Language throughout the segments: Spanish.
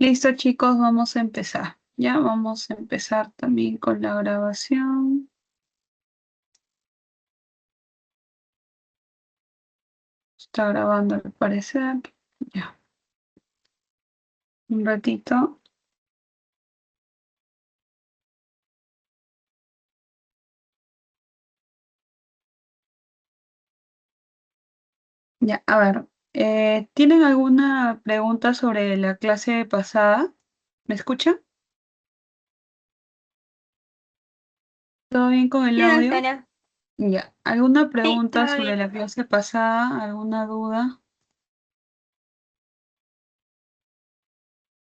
Listo, chicos, vamos a empezar. Ya vamos a empezar también con la grabación. Está grabando al parecer. Ya, un ratito. Ya, a ver. ¿Tienen alguna pregunta sobre la clase pasada? ¿Me escuchan? ¿Todo bien con el Sí, audio? doctora. Ya. ¿Alguna Sí, pregunta todo sobre bien. la clase pasada? ¿Alguna duda?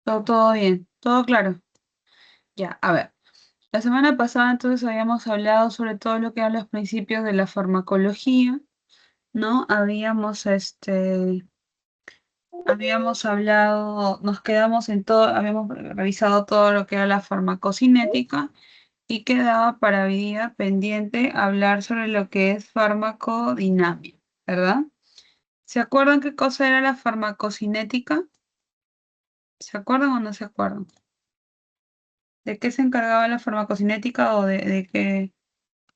Todo bien. ¿Todo claro? Ya, a ver. La semana pasada entonces habíamos hablado sobre todo lo que eran los principios de la farmacología, ¿no? Habíamos hablado, nos quedamos en todo, habíamos revisado todo lo que era la farmacocinética y quedaba para hoy día pendiente hablar sobre lo que es farmacodinamia, ¿verdad? ¿Se acuerdan qué cosa era la farmacocinética? ¿Se acuerdan o no se acuerdan? ¿De qué se encargaba la farmacocinética o de qué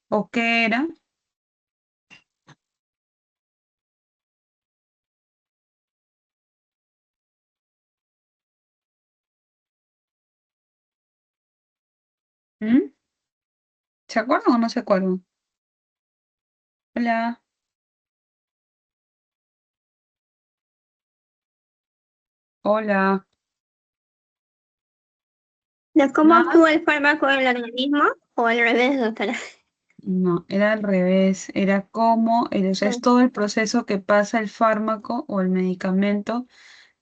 o qué era? ¿Mm? ¿Se acuerdan o no se acuerdan? Hola, hola. ¿De cómo Nada. actúa el fármaco en el organismo o al revés, doctora? No, era al revés, era como, o sea, Ah, es todo el proceso que pasa el fármaco o el medicamento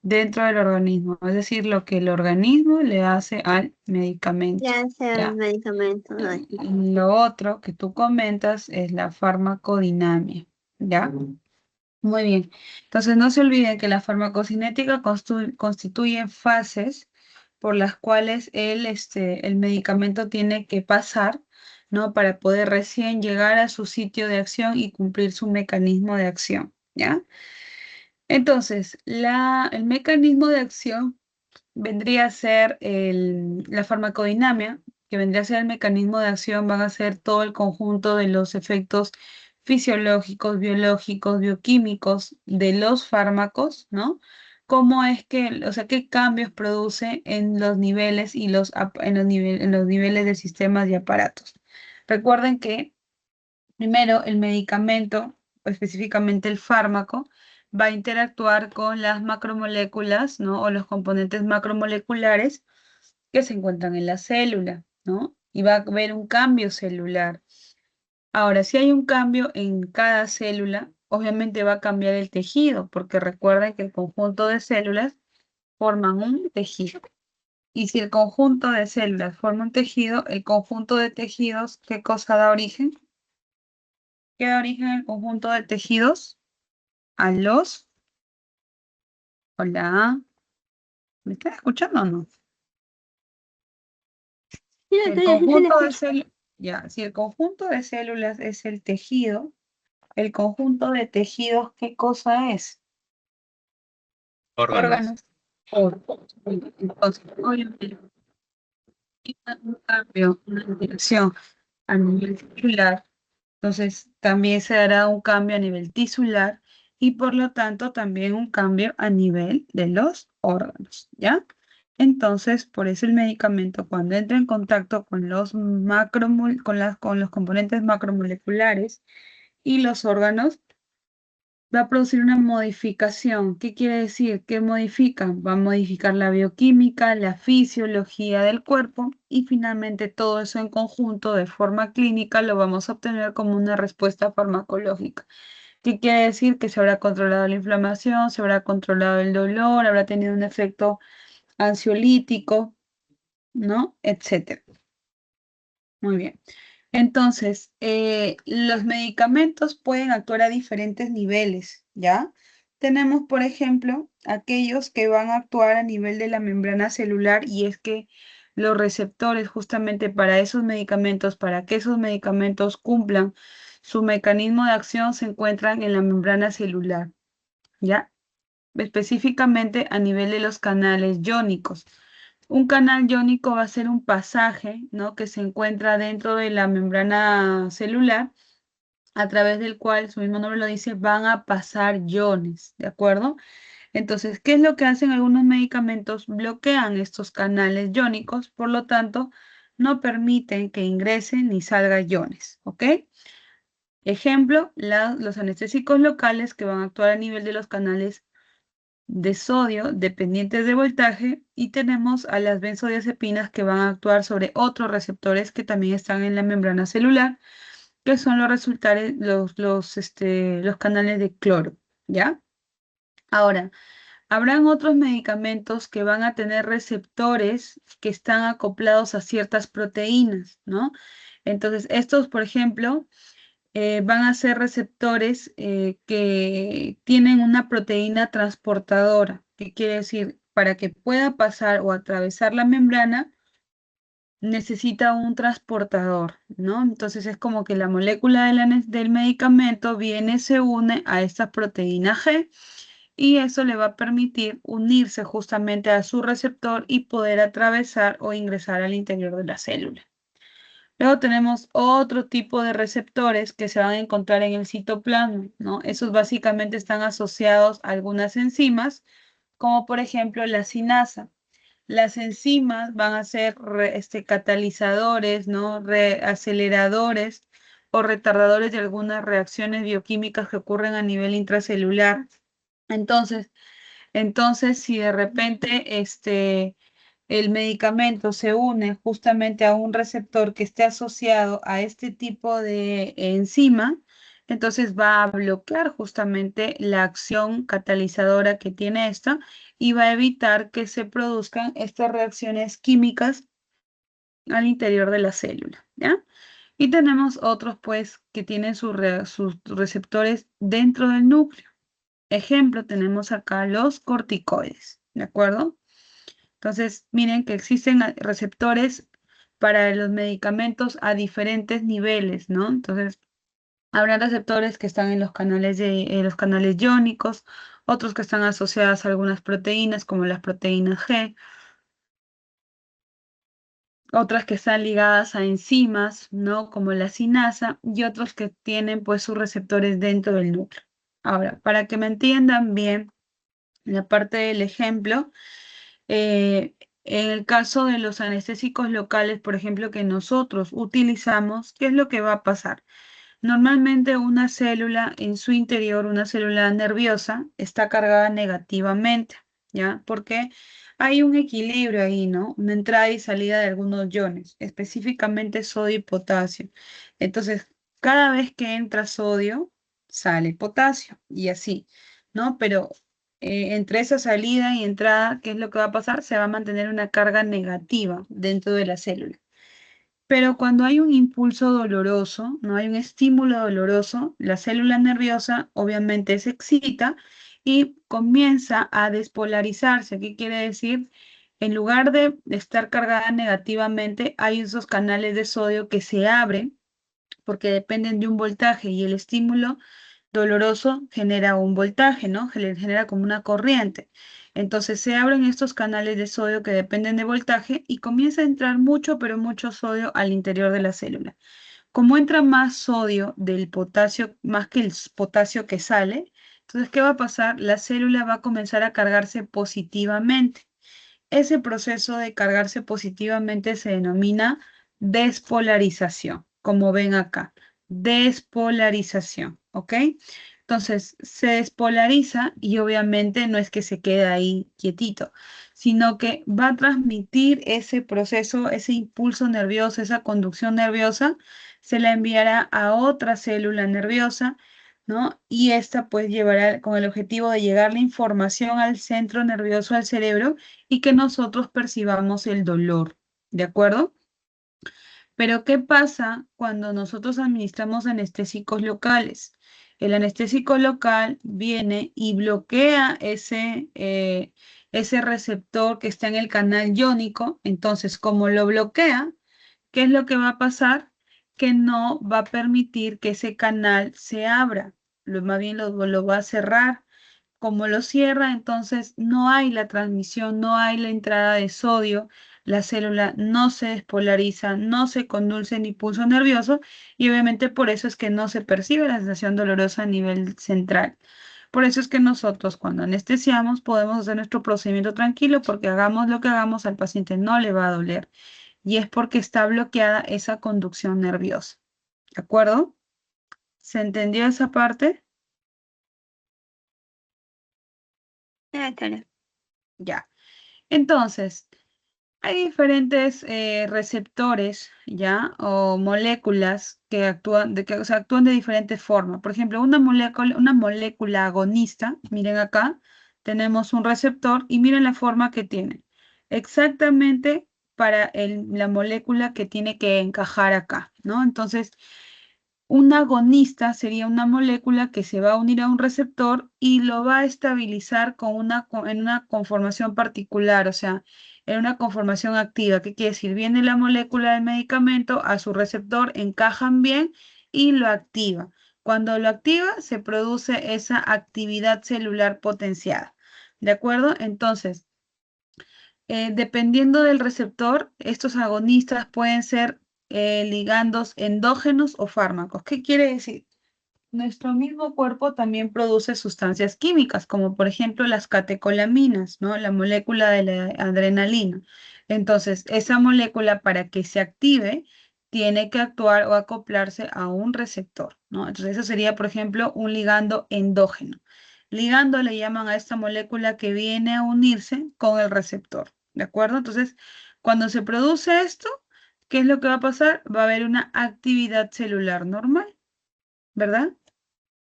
dentro del organismo, es decir, lo que el organismo le hace al medicamento. ya sea el Ya. medicamento. Ay. Lo otro que tú comentas es la farmacodinamia. ¿Ya? Muy bien. Entonces, no se olviden que la farmacocinética constituye fases por las cuales el medicamento tiene que pasar, ¿no? Para poder recién llegar a su sitio de acción y cumplir su mecanismo de acción, ¿ya? Entonces, el mecanismo de acción vendría a ser la farmacodinamia, que vendría a ser el mecanismo de acción, van a ser todo el conjunto de los efectos fisiológicos, biológicos, bioquímicos de los fármacos, ¿no? Cómo es que, o sea, qué cambios produce en los niveles y en los niveles de sistemas y aparatos. Recuerden que primero, el medicamento, o específicamente el fármaco, va a interactuar con las macromoléculas, ¿no? O los componentes macromoleculares que se encuentran en la célula, ¿no? Y va a haber un cambio celular. Ahora, si hay un cambio en cada célula, obviamente va a cambiar el tejido, porque recuerden que el conjunto de células forman un tejido. Y si el conjunto de células forma un tejido, el conjunto de tejidos, ¿qué cosa da origen? ¿Qué da origen el conjunto de tejidos? A los, hola, ¿me estás escuchando o no? Sí, El doctora, sí se le conjunto de escucha. células, ya, si el conjunto de células es el tejido, el conjunto de tejidos, ¿qué cosa es? Órganos. Órganos. Órganos. Entonces, obviamente, un cambio, una interacción a nivel celular, entonces también se dará un cambio a nivel tisular y por lo tanto también un cambio a nivel de los órganos, ¿ya? Entonces, por eso el medicamento cuando entra en contacto con con los componentes macromoleculares y los órganos, va a producir una modificación. ¿Qué quiere decir? ¿Qué modifica? Va a modificar la bioquímica, la fisiología del cuerpo y finalmente todo eso en conjunto de forma clínica lo vamos a obtener como una respuesta farmacológica. ¿Qué quiere decir? Que se habrá controlado la inflamación, se habrá controlado el dolor, habrá tenido un efecto ansiolítico, ¿no? Etcétera. Muy bien. Entonces, los medicamentos pueden actuar a diferentes niveles, ¿ya? Tenemos, por ejemplo, aquellos que van a actuar a nivel de la membrana celular y es que los receptores justamente para esos medicamentos, para que esos medicamentos cumplan su mecanismo de acción, se encuentran en la membrana celular, ¿ya? Específicamente a nivel de los canales iónicos. Un canal iónico va a ser un pasaje, ¿no? Que se encuentra dentro de la membrana celular, a través del cual, su mismo nombre lo dice, van a pasar iones, ¿de acuerdo? Entonces, ¿qué es lo que hacen algunos medicamentos? Bloquean estos canales iónicos, por lo tanto, no permiten que ingresen ni salgan iones, ¿ok? Ejemplo, los anestésicos locales que van a actuar a nivel de los canales de sodio dependientes de voltaje, y tenemos a las benzodiazepinas que van a actuar sobre otros receptores que también están en la membrana celular, que son los resultados, los canales de cloro, ¿ya? Ahora, habrán otros medicamentos que van a tener receptores que están acoplados a ciertas proteínas, ¿no? Entonces, estos, por ejemplo, van a ser receptores que tienen una proteína transportadora, que quiere decir, para que pueda pasar o atravesar la membrana, necesita un transportador, ¿no? Entonces es como que la molécula del medicamento viene, se une a esta proteína G, y eso le va a permitir unirse justamente a su receptor y poder atravesar o ingresar al interior de la célula. Luego tenemos otro tipo de receptores que se van a encontrar en el citoplasma, ¿no? Esos básicamente están asociados a algunas enzimas, como por ejemplo la sinasa. Las enzimas van a ser catalizadores, ¿no? Aceleradores o retardadores de algunas reacciones bioquímicas que ocurren a nivel intracelular. Entonces, si de repente el medicamento se une justamente a un receptor que esté asociado a este tipo de enzima, entonces va a bloquear justamente la acción catalizadora que tiene esta, y va a evitar que se produzcan estas reacciones químicas al interior de la célula, ¿ya? Y tenemos otros, pues, que tienen sus receptores dentro del núcleo. Ejemplo, tenemos acá los corticoides, ¿de acuerdo? Entonces, miren que existen receptores para los medicamentos a diferentes niveles, ¿no? Entonces, habrá receptores que están en los canales iónicos, otros que están asociados a algunas proteínas, como las proteínas G, otras que están ligadas a enzimas, ¿no? Como la sinasa, y otros que tienen, pues, sus receptores dentro del núcleo. Ahora, para que me entiendan bien la parte del ejemplo, Eh, en el caso de los anestésicos locales, por ejemplo, que nosotros utilizamos, ¿qué es lo que va a pasar? Normalmente una célula en su interior, una célula nerviosa, está cargada negativamente, ¿ya? Porque hay un equilibrio ahí, ¿no? Una entrada y salida de algunos iones, específicamente sodio y potasio. Entonces, cada vez que entra sodio, sale potasio, y así, ¿no? Pero entre esa salida y entrada, ¿qué es lo que va a pasar? Se va a mantener una carga negativa dentro de la célula. Pero cuando hay un impulso doloroso, no hay un estímulo doloroso, la célula nerviosa obviamente se excita y comienza a despolarizarse. ¿Qué quiere decir? En lugar de estar cargada negativamente, hay esos canales de sodio que se abren porque dependen de un voltaje, y el estímulo doloroso genera un voltaje, ¿no? Genera como una corriente. Entonces se abren estos canales de sodio que dependen de voltaje y comienza a entrar mucho, pero mucho sodio al interior de la célula. Como entra más sodio del potasio, más que el potasio que sale, entonces, ¿qué va a pasar? La célula va a comenzar a cargarse positivamente. Ese proceso de cargarse positivamente se denomina despolarización, como ven acá, despolarización, ¿ok? Entonces, se despolariza y obviamente no es que se quede ahí quietito, sino que va a transmitir ese proceso, ese impulso nervioso, esa conducción nerviosa, se la enviará a otra célula nerviosa, ¿no? Y esta pues llevará con el objetivo de llegar la información al centro nervioso del cerebro y que nosotros percibamos el dolor, ¿de acuerdo? Pero ¿qué pasa cuando nosotros administramos anestésicos locales? El anestésico local viene y bloquea ese receptor que está en el canal iónico. Entonces, como lo bloquea, ¿qué es lo que va a pasar? Que no va a permitir que ese canal se abra, más bien lo va a cerrar. como lo cierra, entonces no hay la transmisión, no hay la entrada de sodio, la célula no se despolariza, no se conduce ni pulso nervioso y obviamente por eso es que no se percibe la sensación dolorosa a nivel central. Por eso es que nosotros cuando anestesiamos podemos hacer nuestro procedimiento tranquilo porque hagamos lo que hagamos al paciente no le va a doler y es porque está bloqueada esa conducción nerviosa. ¿De acuerdo? ¿Se entendió esa parte? Doctora. Ya. Entonces, hay diferentes receptores, ¿ya? O moléculas que actúan o sea, actúan de diferentes formas. Por ejemplo, una molécula agonista, miren acá, tenemos un receptor y miren la forma que tiene. Exactamente para la molécula que tiene que encajar acá, ¿no? Entonces, un agonista sería una molécula que se va a unir a un receptor y lo va a estabilizar en una conformación particular, o sea, en una conformación activa. ¿Qué quiere decir? Viene la molécula del medicamento a su receptor, encajan bien y lo activa. Cuando lo activa, se produce esa actividad celular potenciada. ¿De acuerdo? Entonces, dependiendo del receptor, estos agonistas pueden ser ligandos endógenos o fármacos. ¿Qué quiere decir? Nuestro mismo cuerpo también produce sustancias químicas, como por ejemplo las catecolaminas, ¿no? La molécula de la adrenalina. Entonces, esa molécula para que se active tiene que actuar o acoplarse a un receptor, ¿no? Entonces, eso sería, por ejemplo, un ligando endógeno. Ligando le llaman a esta molécula que viene a unirse con el receptor, ¿de acuerdo? Entonces, cuando se produce esto, ¿qué es lo que va a pasar? Va a haber una actividad celular normal, ¿verdad?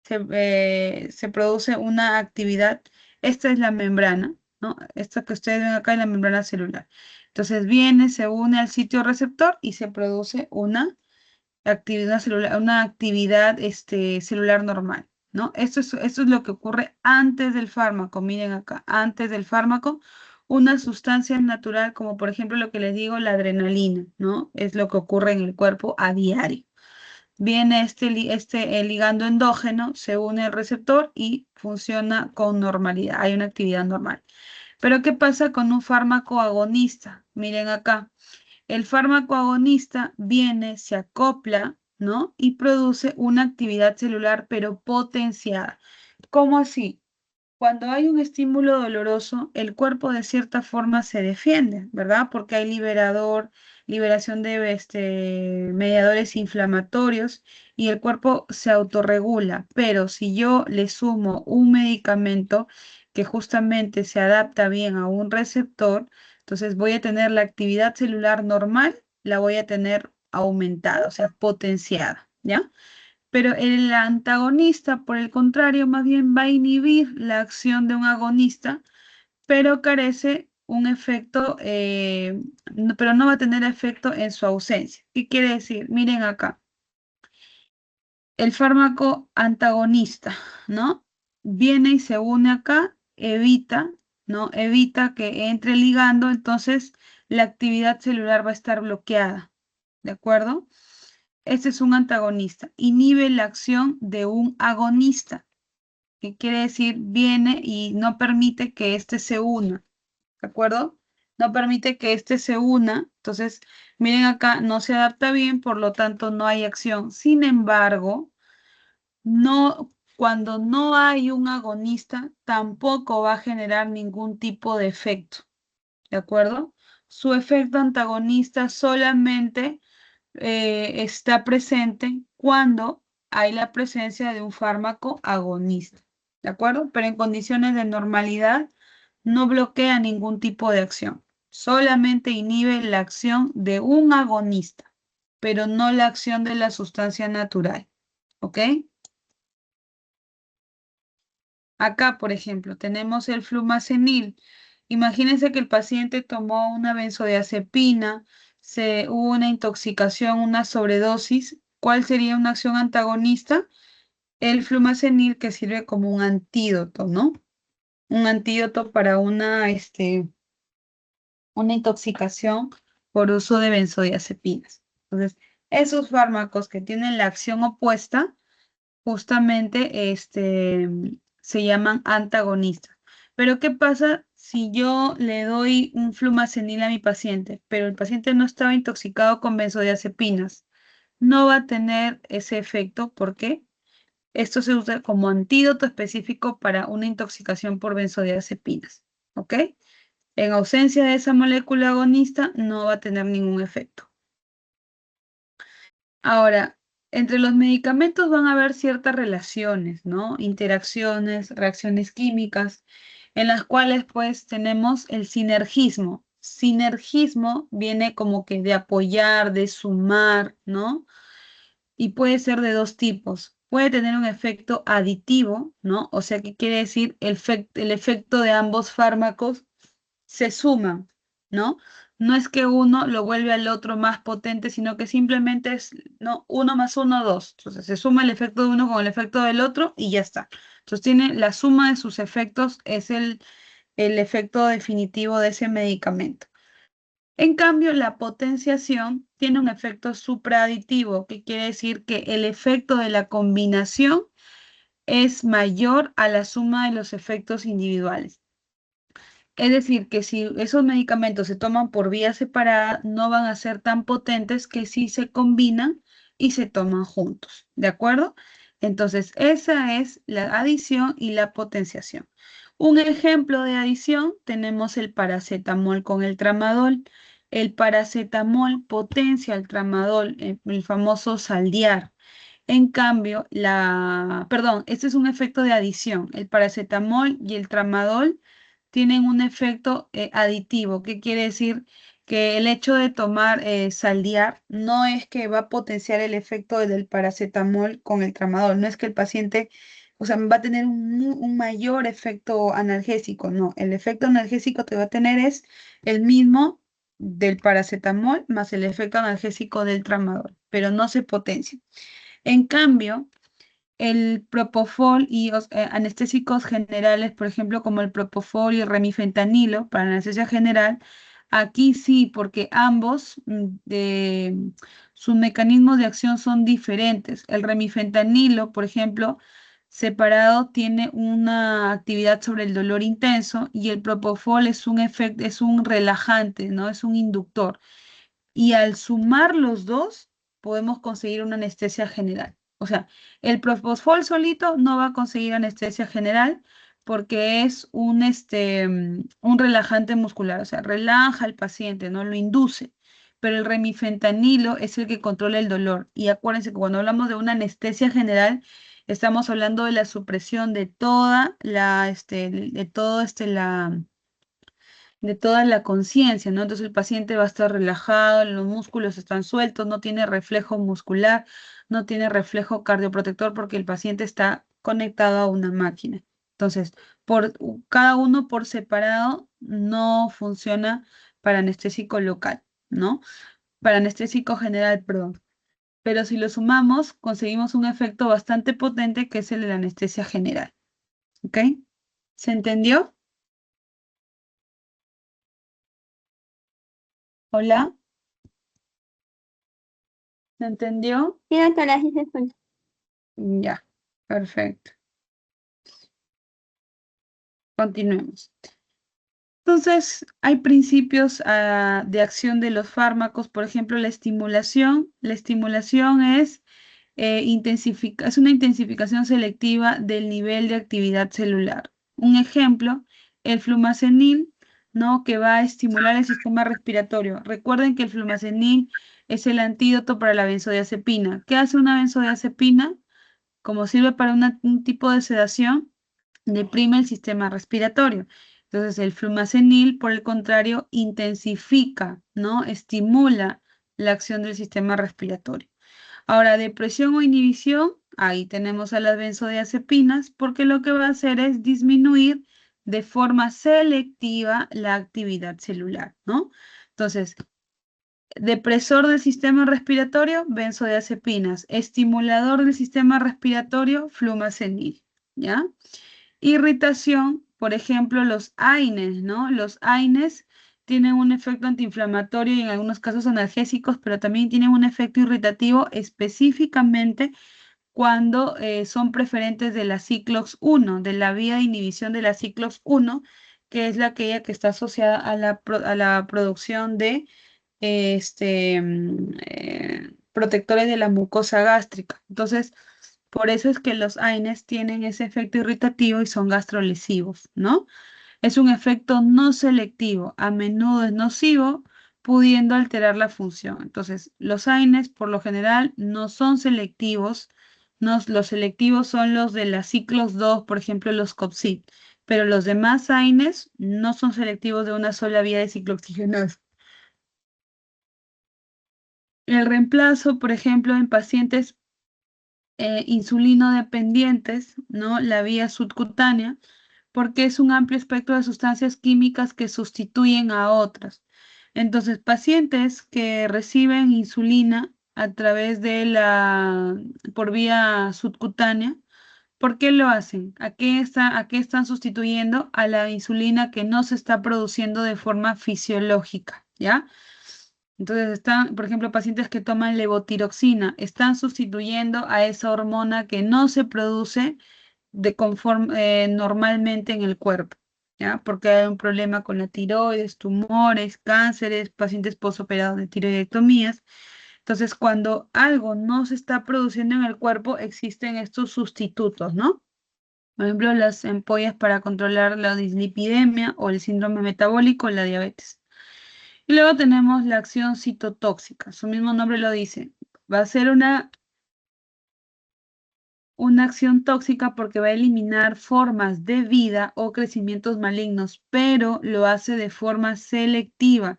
Se produce una actividad. Esta es la membrana, ¿no? Esta que ustedes ven acá es la membrana celular. Entonces viene, se une al sitio receptor y se produce una actividad celular normal, ¿no? Esto es lo que ocurre antes del fármaco. Miren acá, antes del fármaco, una sustancia natural, como por ejemplo lo que les digo, la adrenalina, ¿no? Es lo que ocurre en el cuerpo a diario. Viene el ligando endógeno, se une al receptor y funciona con normalidad. Hay una actividad normal. Pero ¿qué pasa con un fármaco agonista? Miren acá. El fármaco agonista viene, se acopla, ¿no? Y produce una actividad celular, pero potenciada. ¿Cómo así? Cuando hay un estímulo doloroso, el cuerpo de cierta forma se defiende, ¿verdad? Porque hay liberación de mediadores inflamatorios y el cuerpo se autorregula. Pero si yo le sumo un medicamento que justamente se adapta bien a un receptor, entonces voy a tener la actividad celular normal, la voy a tener aumentada, o sea, potenciada, ¿ya? Pero el antagonista, por el contrario, más bien va a inhibir la acción de un agonista, pero carece un efecto, pero no va a tener efecto en su ausencia. ¿Qué quiere decir? Miren acá, el fármaco antagonista, ¿no? Viene y se une acá, evita, ¿no? Evita que entre el ligando, entonces la actividad celular va a estar bloqueada, ¿de acuerdo? Este es un antagonista. Inhibe la acción de un agonista, que quiere decir viene y no permite que éste se una, ¿de acuerdo? No permite que éste se una. Entonces, miren acá, no se adapta bien, por lo tanto no hay acción. Sin embargo, cuando no hay un agonista, tampoco va a generar ningún tipo de efecto, ¿de acuerdo? Su efecto antagonista solamente está presente cuando hay la presencia de un fármaco agonista, ¿de acuerdo? Pero en condiciones de normalidad no bloquea ningún tipo de acción, solamente inhibe la acción de un agonista, pero no la acción de la sustancia natural, ¿ok? Acá, por ejemplo, tenemos el flumacenil. Imagínense que el paciente tomó una benzodiazepina, hubo una intoxicación, una sobredosis. ¿Cuál sería una acción antagonista? El flumacenil que sirve como un antídoto, ¿no? Un antídoto para una intoxicación por uso de benzodiazepinas. Entonces, esos fármacos que tienen la acción opuesta justamente se llaman antagonistas. Pero ¿qué pasa si yo le doy un flumazenil a mi paciente, pero el paciente no estaba intoxicado con benzodiazepinas? No va a tener ese efecto. ¿Por qué? Esto se usa como antídoto específico para una intoxicación por benzodiazepinas. ¿Ok? En ausencia de esa molécula agonista, no va a tener ningún efecto. Ahora, entre los medicamentos van a haber ciertas relaciones, ¿no? Interacciones, reacciones químicas, en las cuales pues tenemos el sinergismo. Sinergismo viene como que de apoyar, de sumar, ¿no? Y puede ser de dos tipos. Puede tener un efecto aditivo, ¿no? O sea, ¿qué quiere decir? El efecto de ambos fármacos se suman, ¿no? No es que uno lo vuelve al otro más potente, sino que simplemente es, ¿no? Uno más uno, dos. Entonces se suma el efecto de uno con el efecto del otro y ya está. Entonces tiene la suma de sus efectos, es el efecto definitivo de ese medicamento. En cambio, la potenciación tiene un efecto supraaditivo, que quiere decir que el efecto de la combinación es mayor a la suma de los efectos individuales. Es decir, que si esos medicamentos se toman por vía separada, no van a ser tan potentes que si se combinan y se toman juntos. ¿De acuerdo? Entonces, esa es la adición y la potenciación. Un ejemplo de adición tenemos el paracetamol con el tramadol. El paracetamol potencia el tramadol, el famoso saldear. En cambio, este es un efecto de adición. El paracetamol y el tramadol tienen un efecto aditivo. ¿Qué quiere decir? Que el hecho de tomar saldear no es que va a potenciar el efecto del paracetamol con el tramadol. No es que el paciente, o sea, va a tener un mayor efecto analgésico. No, el efecto analgésico que va a tener es el mismo del paracetamol más el efecto analgésico del tramadol, pero no se potencia. En cambio, el propofol y anestésicos generales, por ejemplo, como el propofol y el remifentanilo para anestesia general, aquí sí, porque ambos sus mecanismos de acción son diferentes. El remifentanilo, por ejemplo, separado tiene una actividad sobre el dolor intenso y el propofol es un efecto, es un relajante, ¿no? Es un inductor y al sumar los dos podemos conseguir una anestesia general. O sea, el propofol solito no va a conseguir anestesia general porque es un relajante muscular, o sea, relaja al paciente, no lo induce. Pero el remifentanilo es el que controla el dolor. Y acuérdense que cuando hablamos de una anestesia general, estamos hablando de la supresión de toda de toda la conciencia, ¿no? Entonces el paciente va a estar relajado, los músculos están sueltos, no tiene reflejo muscular, no tiene reflejo cardioprotector porque el paciente está conectado a una máquina. Entonces, cada uno por separado no funciona para anestésico local, ¿no? Para anestésico general, perdón. Pero si lo sumamos, conseguimos un efecto bastante potente que es el de la anestesia general. ¿Ok? ¿Se entendió? ¿Hola? ¿Se entendió? Sí, doctora, sí se escucha. Ya, perfecto. Continuemos. Entonces, hay principios de acción de los fármacos, por ejemplo, la estimulación. La estimulación es una intensificación selectiva del nivel de actividad celular. Un ejemplo, el flumazenil, ¿no? Que va a estimular el sistema respiratorio. Recuerden que el flumazenil es el antídoto para la benzodiazepina. ¿Qué hace una benzodiazepina? Como sirve para un tipo de sedación, deprime el sistema respiratorio. Entonces, el flumazenil, por el contrario, intensifica, ¿no? Estimula la acción del sistema respiratorio. Ahora, depresión o inhibición, ahí tenemos a las benzodiazepinas, porque lo que va a hacer es disminuir de forma selectiva la actividad celular, ¿no? Entonces, depresor del sistema respiratorio, benzodiazepinas. Estimulador del sistema respiratorio, flumazenil, ¿ya? Irritación, por ejemplo, los AINES, ¿no? Los AINES tienen un efecto antiinflamatorio y en algunos casos analgésicos, pero también tienen un efecto irritativo específicamente cuando son preferentes de la ciclox 1, de la vía de inhibición de la ciclox 1, que es aquella que está asociada a la producción de protectores de la mucosa gástrica. Entonces, por eso es que los AINES tienen ese efecto irritativo y son gastrolesivos, ¿no? Es un efecto no selectivo, a menudo es nocivo, pudiendo alterar la función. Entonces, los AINES por lo general no son selectivos. Los selectivos son los de la ciclos 2, por ejemplo, los COPSID, pero los demás AINES no son selectivos de una sola vía de ciclooxigenasa. El reemplazo, por ejemplo, en pacientes insulino dependientes, ¿no? La vía subcutánea, porque es un amplio espectro de sustancias químicas que sustituyen a otras. Entonces, pacientes que reciben insulina a través de por vía subcutánea, ¿por qué lo hacen? ¿A qué están sustituyendo? A la insulina que no se está produciendo de forma fisiológica, ¿ya? Entonces están, por ejemplo, pacientes que toman levotiroxina, están sustituyendo a esa hormona que no se produce normalmente en el cuerpo, ¿ya? Porque hay un problema con la tiroides, tumores, cánceres, pacientes posoperados de tiroidectomías. Entonces, cuando algo no se está produciendo en el cuerpo, existen estos sustitutos, ¿no? Por ejemplo, las ampollas para controlar la dislipidemia o el síndrome metabólico, la diabetes. Y luego tenemos la acción citotóxica, su mismo nombre lo dice. Va a ser una acción tóxica porque va a eliminar formas de vida o crecimientos malignos, pero lo hace de forma selectiva.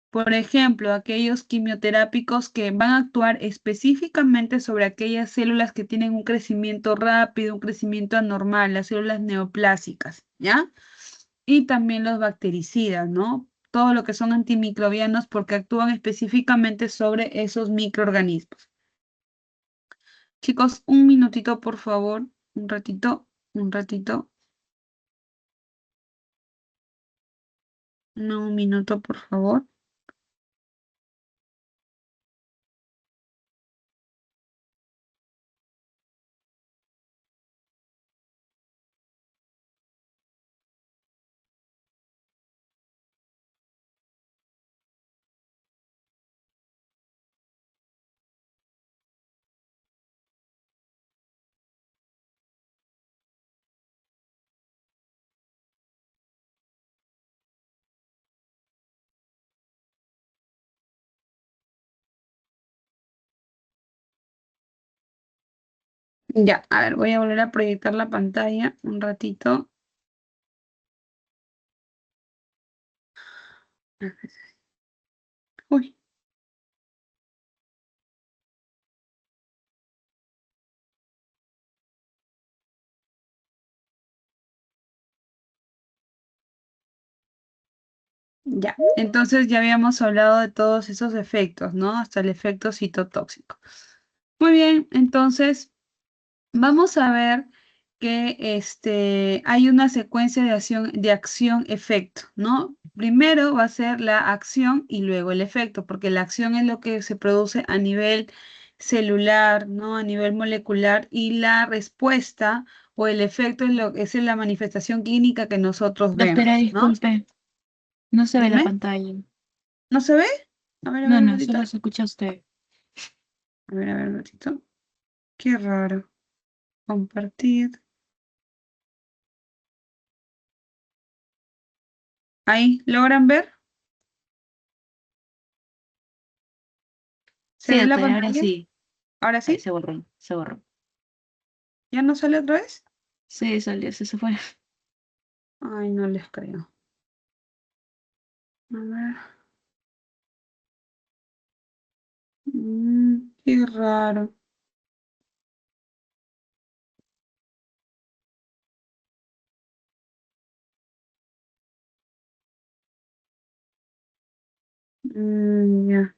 Por ejemplo, aquellos quimioterápicos que van a actuar específicamente sobre aquellas células que tienen un crecimiento rápido, un crecimiento anormal, las células neoplásicas, ¿ya? Y también los bactericidas, ¿no? Todo lo que son antimicrobianos porque actúan específicamente sobre esos microorganismos. Chicos, un minutito, por favor. Un ratito, un ratito. No, un minuto, por favor. Ya, a ver, voy a volver a proyectar la pantalla un ratito. Uy, ya. Entonces ya habíamos hablado de todos esos efectos, ¿no? Hasta el efecto citotóxico. Muy bien, entonces vamos a ver que hay una secuencia de acción-efecto, ¿no? Primero va a ser la acción y luego el efecto, porque la acción es lo que se produce a nivel celular, ¿no? A nivel molecular, y la respuesta o el efecto es la manifestación clínica que nosotros Doctora, vemos, ¿no? disculpe, no se ve la Dime, pantalla. ¿no se ve? A No, ver un no, ratito. solo se escucha usted. A ver un ratito. Qué raro. Compartir. Ahí, ¿logran ver? ¿Se Sí, ve la doctora, ahora pantalla? sí. ¿Ahora Ahí sí? se borró, se borró. ¿Ya no sale otra vez? Sí, salió, se fue. Ay, no les creo. A ver. Qué raro. Ya.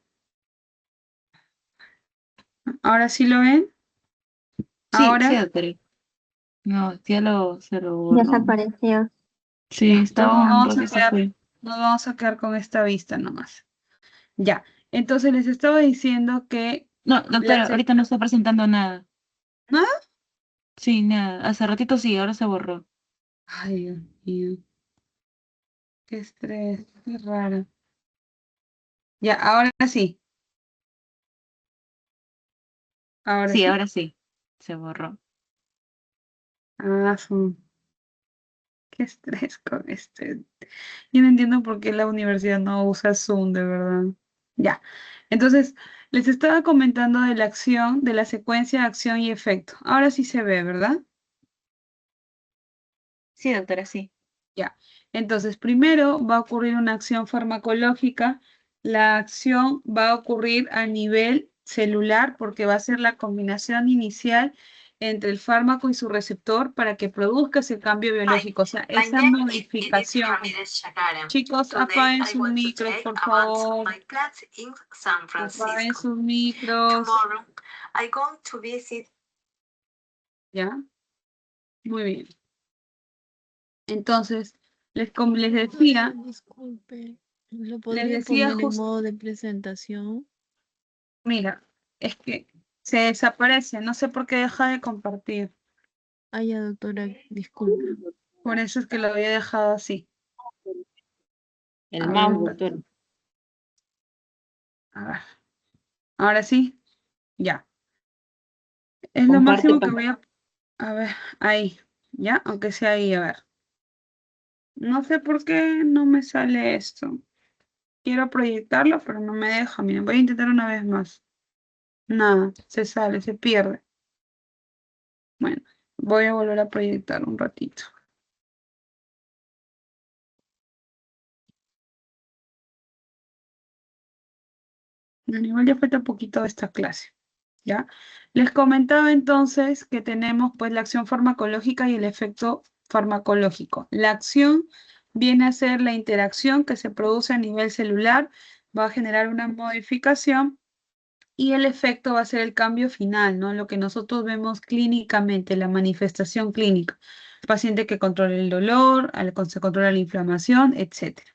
¿Ahora sí lo ven? Sí, sí, ¿Ahora? doctora. No, se lo borró. Desapareció. Sí, Ya. Entonces estaba un rato y se fue. nos vamos a quedar con esta vista nomás. Ya. Entonces les estaba diciendo que No, la doctora, ahorita no está presentando nada. ¿Nada? Sí, nada. Hace ratito sí, ahora se borró. Ay, Dios mío. Qué estrés, qué raro. Ya, ahora sí. Ahora Sí, sí. ahora sí. Se borró. Ah, qué estrés con este. Yo no entiendo por qué la universidad no usa Zoom, de verdad. Ya. Entonces, les estaba comentando de la acción, de la secuencia de acción y efecto. Ahora sí se ve, ¿verdad? Sí, doctora, sí. Ya. Entonces, primero va a ocurrir una acción farmacológica. La acción va a ocurrir a nivel celular porque va a ser la combinación inicial entre el fármaco y su receptor para que produzca ese cambio biológico, o sea, esa modificación. Chicos, apaguen sus micros, por favor. Apaguen sus micros. ¿Ya? Muy bien. Entonces, les decía, Disculpe, ¿lo les podría decía poner en justo, modo de presentación? mira, es que se desaparece, no sé por qué deja de compartir. Ah, ya, doctora, disculpe. Por eso es que lo había dejado así. El A mouse, ver, doctora. a ver. Ahora sí, ya. Es lo Comparte máximo que pantalla. voy a ver, ahí, ya, aunque sea ahí, a ver. No sé por qué no me sale esto. Quiero proyectarlo, pero no me deja. Miren, voy a intentar una vez más. Nada, se sale, se pierde. Bueno, voy a volver a proyectar un ratito. Bueno, igual ya falta poquito de esta clase, ¿ya? Les comentaba entonces que tenemos pues la acción farmacológica y el efecto farmacológico. La acción viene a ser la interacción que se produce a nivel celular, va a generar una modificación y el efecto va a ser el cambio final, ¿no? Lo que nosotros vemos clínicamente, la manifestación clínica. Paciente que controla el dolor, se controla la inflamación, etcétera.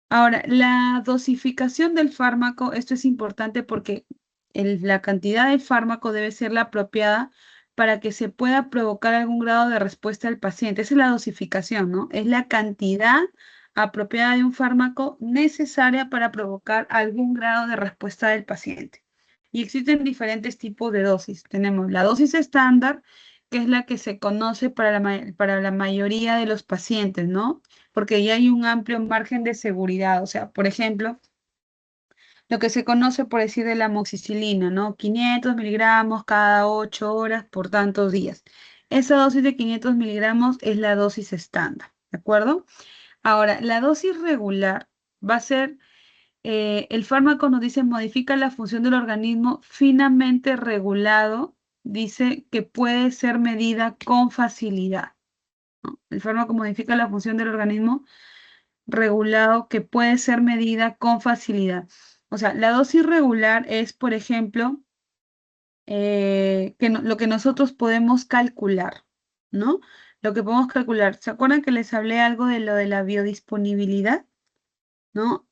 Ahora, la dosificación del fármaco, esto es importante porque la cantidad del fármaco debe ser la apropiada para que se pueda provocar algún grado de respuesta al paciente. Esa es la dosificación, ¿no? Es la cantidad apropiada de un fármaco necesaria para provocar algún grado de respuesta del paciente. Y existen diferentes tipos de dosis. Tenemos la dosis estándar, que es la que se conoce para la mayoría de los pacientes, ¿no? Porque ya hay un amplio margen de seguridad. O sea, por ejemplo, lo que se conoce por decir de la amoxicilina, ¿no? 500 miligramos cada 8 horas por tantos días. Esa dosis de 500 miligramos es la dosis estándar, ¿de acuerdo? Ahora, la dosis regular va a ser, el fármaco nos dice modifica la función del organismo finamente regulado, dice que puede ser medida con facilidad. El fármaco modifica la función del organismo regulado que puede ser medida con facilidad. O sea, la dosis regular es, por ejemplo, lo que nosotros podemos calcular, ¿no? Lo que podemos calcular. ¿Se acuerdan que les hablé algo de lo de la biodisponibilidad? ¿No?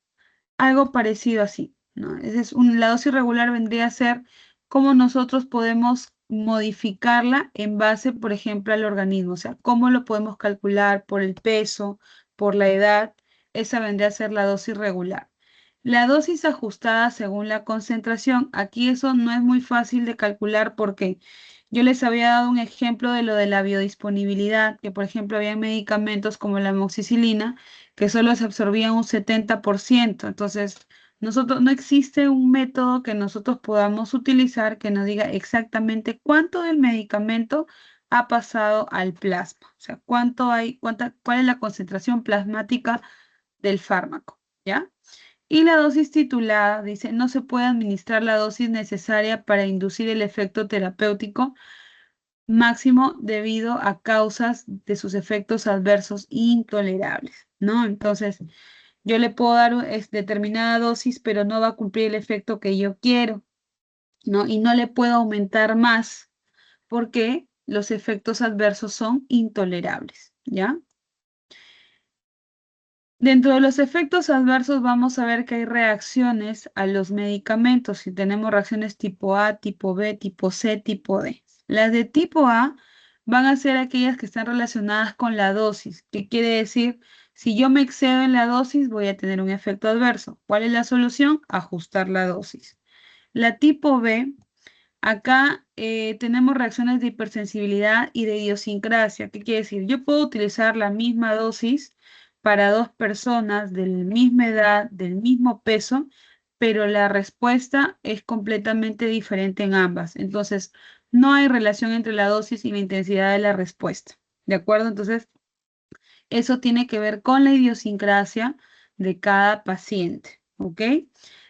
Algo parecido así, ¿no? La dosis regular vendría a ser cómo nosotros podemos modificarla en base, por ejemplo, al organismo, o sea, cómo lo podemos calcular por el peso, por la edad, esa vendría a ser la dosis regular. La dosis ajustada según la concentración, aquí eso no es muy fácil de calcular porque yo les había dado un ejemplo de lo de la biodisponibilidad, que por ejemplo había medicamentos como la amoxicilina que solo se absorbía un 70%. Entonces, no existe un método que nosotros podamos utilizar que nos diga exactamente cuánto del medicamento ha pasado al plasma. O sea, cuál es la concentración plasmática del fármaco, ¿ya? Y la dosis titulada dice, no se puede administrar la dosis necesaria para inducir el efecto terapéutico máximo debido a causas de sus efectos adversos intolerables, ¿no? Entonces, yo le puedo dar determinada dosis, pero no va a cumplir el efecto que yo quiero, ¿no? Y no le puedo aumentar más porque los efectos adversos son intolerables, ¿ya? Dentro de los efectos adversos vamos a ver que hay reacciones a los medicamentos y tenemos reacciones tipo A, tipo B, tipo C, tipo D. Las de tipo A van a ser aquellas que están relacionadas con la dosis, que quiere decir, si yo me excedo en la dosis, voy a tener un efecto adverso. ¿Cuál es la solución? Ajustar la dosis. La tipo B, acá tenemos reacciones de hipersensibilidad y de idiosincrasia. ¿Qué quiere decir? Yo puedo utilizar la misma dosis para dos personas de la misma edad, del mismo peso, pero la respuesta es completamente diferente en ambas. Entonces, no hay relación entre la dosis y la intensidad de la respuesta. ¿De acuerdo? Entonces, eso tiene que ver con la idiosincrasia de cada paciente, ¿ok?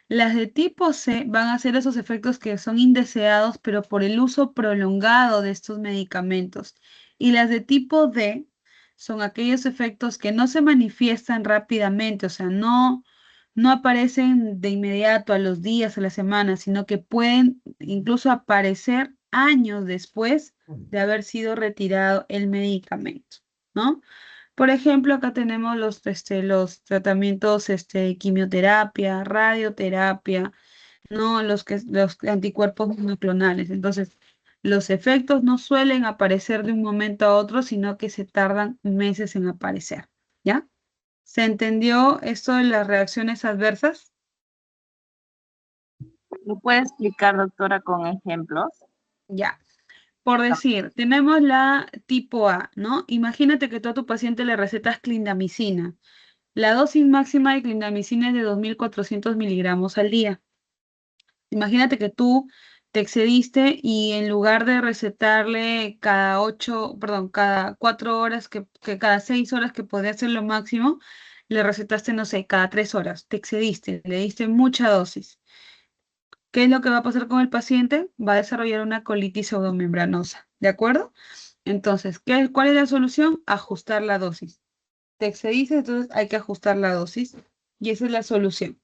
Las de tipo C van a ser esos efectos que son indeseados, pero por el uso prolongado de estos medicamentos. Y las de tipo D son aquellos efectos que no se manifiestan rápidamente, o sea, no aparecen de inmediato a los días, a la semana, sino que pueden incluso aparecer años después de haber sido retirado el medicamento, ¿no? Por ejemplo, acá tenemos los tratamientos, quimioterapia, radioterapia, ¿no? Los anticuerpos monoclonales. Entonces, los efectos no suelen aparecer de un momento a otro, sino que se tardan meses en aparecer, ¿ya? ¿Se entendió esto de las reacciones adversas? ¿Lo puede explicar, doctora, con ejemplos? Ya. Por decir, tenemos la tipo A, ¿no? Imagínate que tú a tu paciente le recetas clindamicina. La dosis máxima de clindamicina es de 2.400 miligramos al día. Imagínate que tú te excediste y en lugar de recetarle cada 4 horas, que cada 6 horas que podía ser lo máximo, le recetaste, no sé, cada 3 horas. Te excediste, le diste mucha dosis. ¿Qué es lo que va a pasar con el paciente? Va a desarrollar una colitis pseudomembranosa, ¿de acuerdo? Entonces, ¿cuál es la solución? Ajustar la dosis. Te excediste, entonces hay que ajustar la dosis y esa es la solución.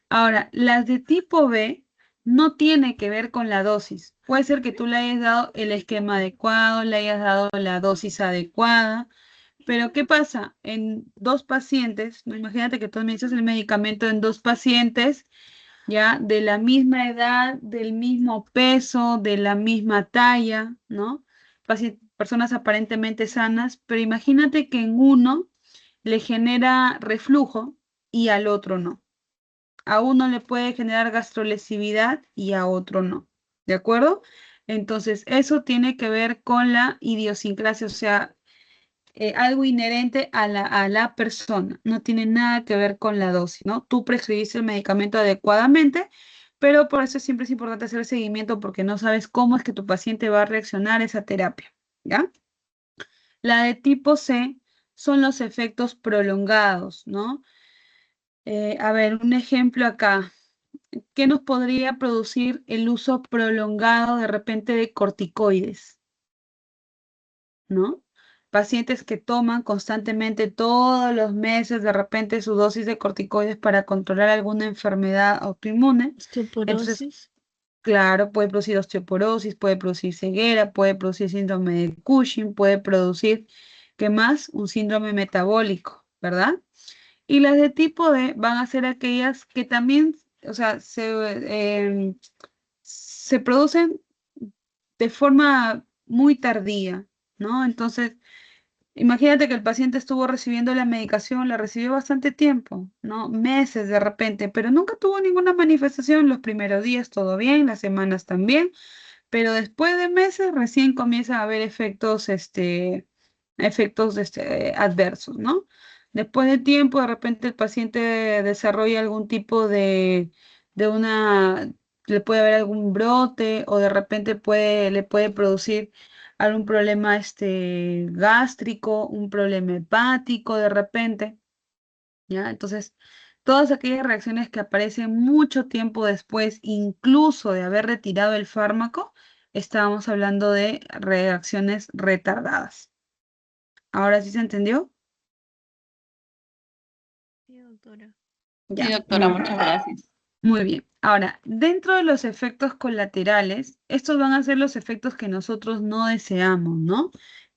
Ahora, las de tipo B no tiene que ver con la dosis. Puede ser que tú le hayas dado el esquema adecuado, le hayas dado la dosis adecuada, pero ¿qué pasa? En dos pacientes, no, imagínate que tú administras el medicamento en dos pacientes, ya de la misma edad, del mismo peso, de la misma talla, ¿no? Personas aparentemente sanas, pero imagínate que en uno le genera reflujo y al otro no. A uno le puede generar gastrolesividad y a otro no. ¿De acuerdo? Entonces, eso tiene que ver con la idiosincrasia, o sea, algo inherente a la persona. No tiene nada que ver con la dosis, ¿no? Tú prescribiste el medicamento adecuadamente, pero por eso siempre es importante hacer el seguimiento porque no sabes cómo es que tu paciente va a reaccionar a esa terapia, ¿ya? La de tipo C son los efectos prolongados, ¿no? A ver, un ejemplo acá. ¿Qué nos podría producir el uso prolongado de repente de corticoides? ¿No? Pacientes que toman constantemente todos los meses de repente su dosis de corticoides para controlar alguna enfermedad autoinmune. Entonces, Osteoporosis. claro, puede producir osteoporosis, puede producir ceguera, puede producir síndrome de Cushing, puede producir, ¿qué más? Un síndrome metabólico, ¿verdad? Y las de tipo D van a ser aquellas que también, o sea, se producen de forma muy tardía, ¿no? Entonces, imagínate que el paciente estuvo recibiendo la medicación, la recibió bastante tiempo, ¿no? Meses de repente, pero nunca tuvo ninguna manifestación. Los primeros días todo bien, las semanas también, pero después de meses recién comienza a haber efectos adversos, ¿no? Después de tiempo, de repente el paciente desarrolla algún tipo de una, le puede haber algún brote o de repente le puede producir algún problema gástrico, un problema hepático de repente, ¿ya? Entonces, todas aquellas reacciones que aparecen mucho tiempo después, incluso de haber retirado el fármaco, estábamos hablando de reacciones retardadas. ¿Ahora sí se entendió? Sí, doctora. Sí, Ya, doctora, muchas gracias. muy bien. Ahora, dentro de los efectos colaterales, estos van a ser los efectos que nosotros no deseamos, ¿no?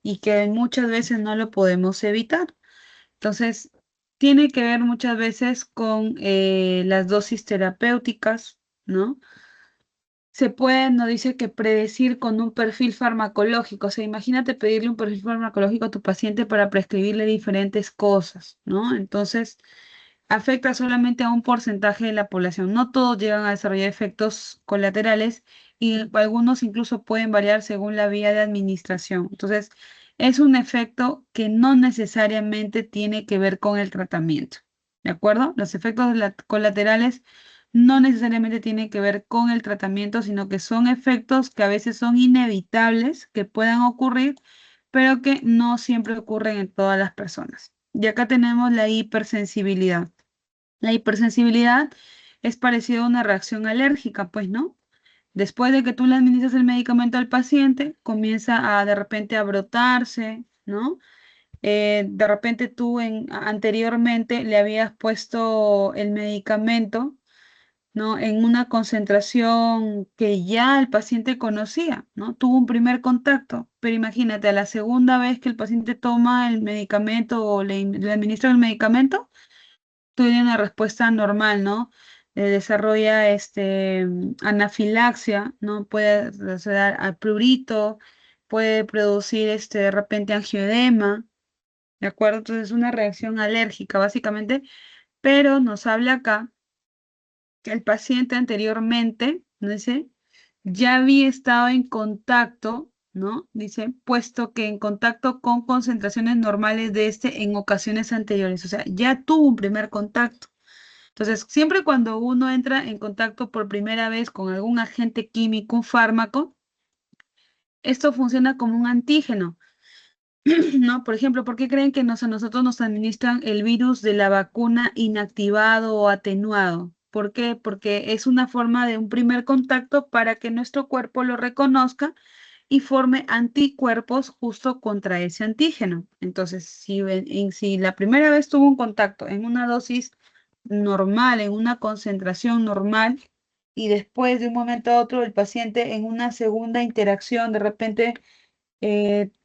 Y que muchas veces no lo podemos evitar. Entonces, tiene que ver muchas veces con las dosis terapéuticas, ¿no? se puede, nos dice que predecir con un perfil farmacológico. O sea, imagínate pedirle un perfil farmacológico a tu paciente para prescribirle diferentes cosas, ¿no? Entonces, afecta solamente a un porcentaje de la población. No todos llegan a desarrollar efectos colaterales y algunos incluso pueden variar según la vía de administración. Entonces, es un efecto que no necesariamente tiene que ver con el tratamiento. ¿De acuerdo? Los efectos colaterales no necesariamente tienen que ver con el tratamiento, sino que son efectos que a veces son inevitables, que puedan ocurrir, pero que no siempre ocurren en todas las personas. Y acá tenemos la hipersensibilidad. La hipersensibilidad es parecida a una reacción alérgica, pues, ¿no? Después de que tú le administras el medicamento al paciente, comienza a de repente a brotarse, ¿no? De repente tú anteriormente le habías puesto el medicamento, ¿no? En una concentración que ya el paciente conocía, ¿no? Tuvo un primer contacto, pero imagínate, a la segunda vez que el paciente toma el medicamento o le administra el medicamento, tiene una respuesta normal, ¿no? Desarrolla anafilaxia, ¿no? Puede dar al prurito, puede producir de repente angioedema, ¿de acuerdo? Entonces es una reacción alérgica, básicamente, pero nos habla acá que el paciente anteriormente, ¿no dice? Ya había estado en contacto, ¿no? Dice, puesto que en contacto con concentraciones normales de en ocasiones anteriores, o sea, ya tuvo un primer contacto. Entonces, siempre cuando uno entra en contacto por primera vez con algún agente químico, un fármaco, esto funciona como un antígeno, ¿no? Por ejemplo, ¿por qué creen que a nosotros nos administran el virus de la vacuna inactivado o atenuado? ¿Por qué? Porque es una forma de un primer contacto para que nuestro cuerpo lo reconozca y forme anticuerpos justo contra ese antígeno. Entonces, si la primera vez tuvo un contacto en una dosis normal, en una concentración normal, y después de un momento a otro el paciente en una segunda interacción de repente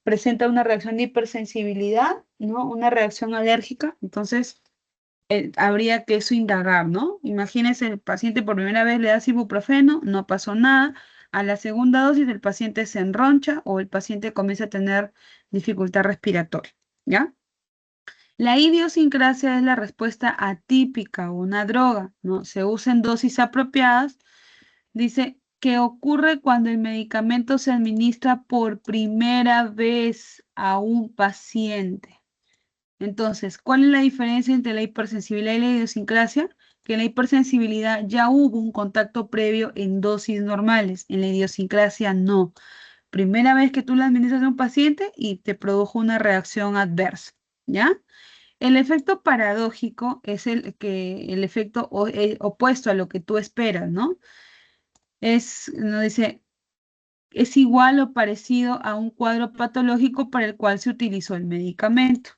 presenta una reacción de hipersensibilidad, ¿no? Una reacción alérgica, entonces habría que eso indagar, ¿no? Imagínense, el paciente por primera vez le da ibuprofeno, no pasó nada. A la segunda dosis el paciente se enroncha o el paciente comienza a tener dificultad respiratoria, ¿ya? La idiosincrasia es la respuesta atípica a una droga, ¿no? Se usa en dosis apropiadas. Dice que ocurre cuando el medicamento se administra por primera vez a un paciente. Entonces, ¿cuál es la diferencia entre la hipersensibilidad y la idiosincrasia? Que en la hipersensibilidad ya hubo un contacto previo en dosis normales, en la idiosincrasia no. Primera vez que tú la administras a un paciente y te produjo una reacción adversa, ¿ya? El efecto paradójico es el efecto opuesto a lo que tú esperas, ¿no? No dice, es igual o parecido a un cuadro patológico para el cual se utilizó el medicamento,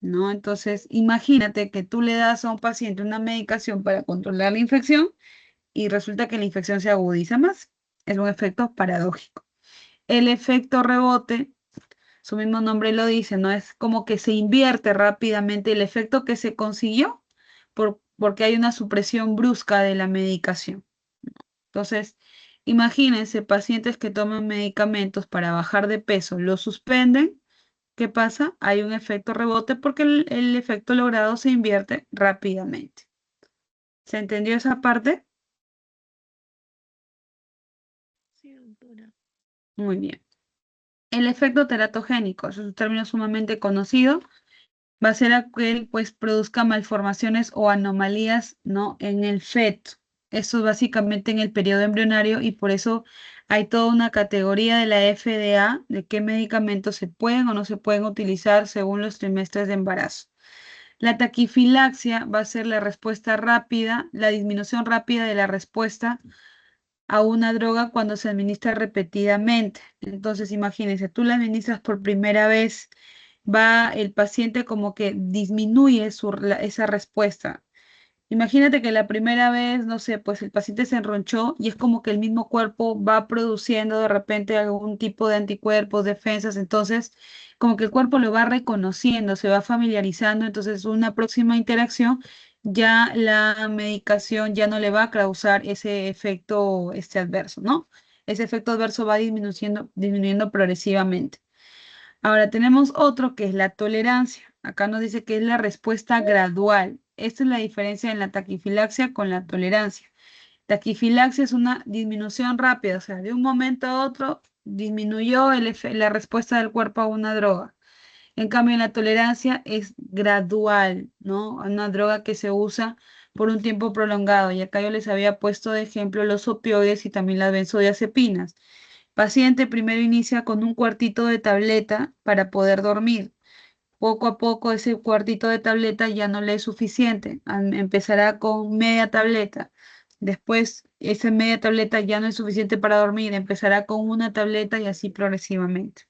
¿no? Entonces, imagínate que tú le das a un paciente una medicación para controlar la infección y resulta que la infección se agudiza más. Es un efecto paradójico. El efecto rebote, su mismo nombre lo dice, ¿no? Es como que se invierte rápidamente el efecto que se consiguió porque hay una supresión brusca de la medicación. Entonces, imagínense pacientes que toman medicamentos para bajar de peso, lo suspenden. ¿Qué pasa? Hay un efecto rebote porque el efecto logrado se invierte rápidamente. ¿Se entendió esa parte? Sí, doctora. Muy bien. El efecto teratogénico, eso es un término sumamente conocido, va a ser aquel pues produzca malformaciones o anomalías, ¿no? En el feto. Eso es básicamente en el periodo embrionario y por eso hay toda una categoría de la FDA de qué medicamentos se pueden o no se pueden utilizar según los trimestres de embarazo. La taquifilaxia va a ser la respuesta rápida, la disminución rápida de la respuesta a una droga cuando se administra repetidamente. Entonces, imagínense, tú la administras por primera vez, va el paciente como que disminuye esa respuesta. Imagínate que la primera vez, no sé, pues el paciente se enronchó y es como que el mismo cuerpo va produciendo de repente algún tipo de anticuerpos, defensas, entonces como que el cuerpo lo va reconociendo, se va familiarizando, entonces una próxima interacción ya la medicación ya no le va a causar ese efecto adverso, ¿no? Ese efecto adverso va disminuyendo progresivamente. Ahora tenemos otro que es la tolerancia. Acá nos dice que es la respuesta gradual. Esta es la diferencia en la taquifilaxia con la tolerancia. Taquifilaxia es una disminución rápida, o sea, de un momento a otro disminuyó la respuesta del cuerpo a una droga. En cambio, la tolerancia es gradual, ¿no? Una droga que se usa por un tiempo prolongado. Y acá yo les había puesto de ejemplo los opioides y también las benzodiazepinas. Paciente primero inicia con un cuartito de tableta para poder dormir. Poco a poco ese cuartito de tableta ya no le es suficiente. Empezará con media tableta. Después esa media tableta ya no es suficiente para dormir. Empezará con una tableta y así progresivamente.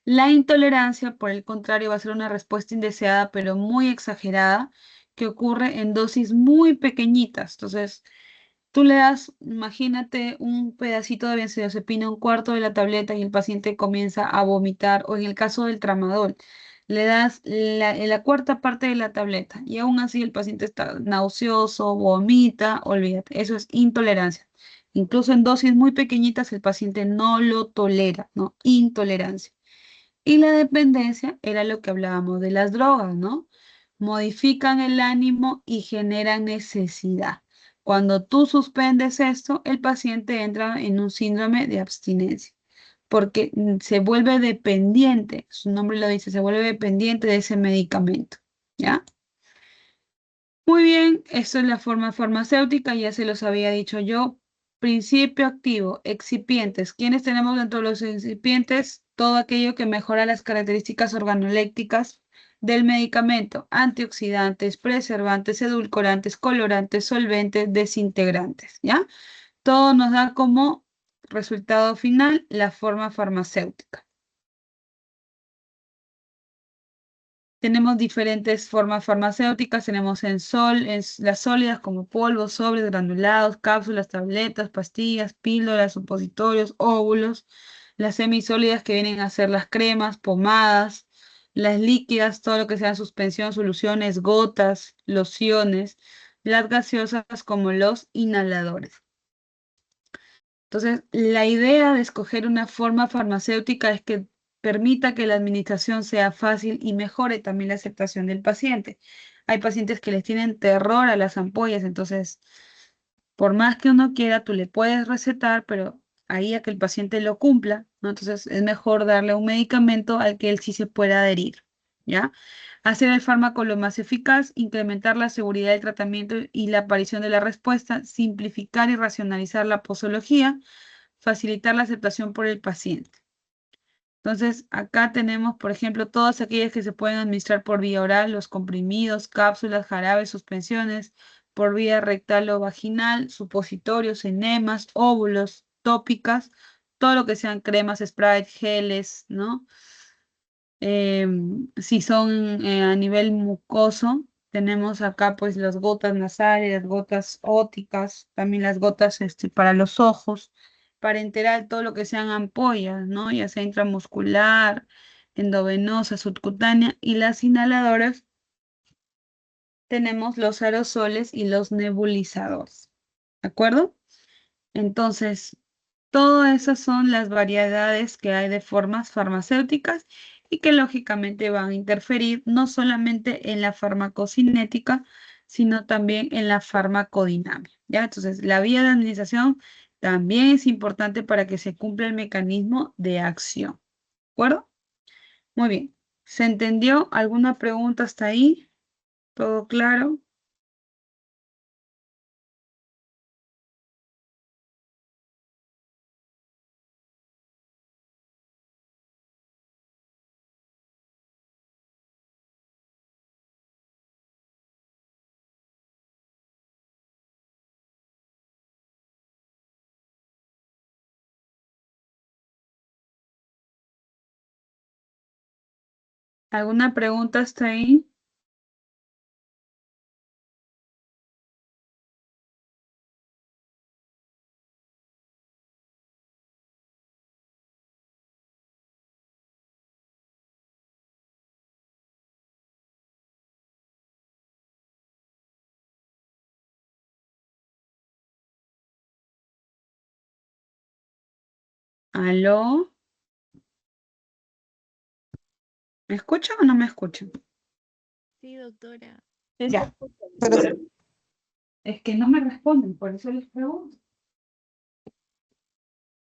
La intolerancia, por el contrario, va a ser una respuesta indeseada, pero muy exagerada, que ocurre en dosis muy pequeñitas. Entonces, tú le das, imagínate, un pedacito de benzodiazepina, un cuarto de la tableta y el paciente comienza a vomitar, o en el caso del tramadol, le das la cuarta parte de la tableta y aún así el paciente está nauseoso, vomita, olvídate, eso es intolerancia. Incluso en dosis muy pequeñitas el paciente no lo tolera, ¿no? Intolerancia. Y la dependencia era lo que hablábamos de las drogas, ¿no? Modifican el ánimo y generan necesidad. Cuando tú suspendes esto, el paciente entra en un síndrome de abstinencia, porque se vuelve dependiente, su nombre lo dice, se vuelve dependiente de ese medicamento, ¿ya? Muy bien, esto es la forma farmacéutica, ya se los había dicho yo. Principio activo, excipientes. ¿Quiénes tenemos dentro de los excipientes? Todo aquello que mejora las características organolépticas del medicamento. Antioxidantes, preservantes, edulcorantes, colorantes, solventes, desintegrantes, ¿ya? Todo nos da como resultado final la forma farmacéutica. Tenemos diferentes formas farmacéuticas, tenemos las sólidas como polvos, sobres, granulados, cápsulas, tabletas, pastillas, píldoras, supositorios, óvulos, las semisólidas que vienen a ser las cremas, pomadas, las líquidas, todo lo que sea suspensión, soluciones, gotas, lociones, las gaseosas como los inhaladores. Entonces, la idea de escoger una forma farmacéutica es que permita que la administración sea fácil y mejore también la aceptación del paciente. Hay pacientes que les tienen terror a las ampollas, entonces, por más que uno quiera, tú le puedes recetar, pero ahí a que el paciente lo cumpla, ¿no? Entonces, es mejor darle un medicamento al que él sí se pueda adherir, ¿ya? Hacer el fármaco lo más eficaz, incrementar la seguridad del tratamiento y la aparición de la respuesta, simplificar y racionalizar la posología, facilitar la aceptación por el paciente. Entonces, acá tenemos, por ejemplo, todas aquellas que se pueden administrar por vía oral, los comprimidos, cápsulas, jarabes, suspensiones, por vía rectal o vaginal, supositorios, enemas, óvulos, tópicas, todo lo que sean cremas, Sprite, geles, ¿no? Si son a nivel mucoso, tenemos acá pues las gotas nasales, las gotas óticas, también las gotas para los ojos, parenteral, todo lo que sean ampollas, ¿no? Ya sea intramuscular, endovenosa, subcutánea, y las inhaladoras, tenemos los aerosoles y los nebulizadores, ¿de acuerdo? Entonces, todas esas son las variedades que hay de formas farmacéuticas y que lógicamente van a interferir no solamente en la farmacocinética, sino también en la farmacodinámica, ¿ya? Entonces, la vía de administración también es importante para que se cumpla el mecanismo de acción, ¿de acuerdo? Muy bien. ¿Se entendió? ¿Alguna pregunta hasta ahí? ¿Todo claro? ¿Alguna pregunta hasta ahí? ¿Aló? ¿Me escuchan o no me escuchan? Sí, doctora. Ya. Es que no me responden, por eso les pregunto.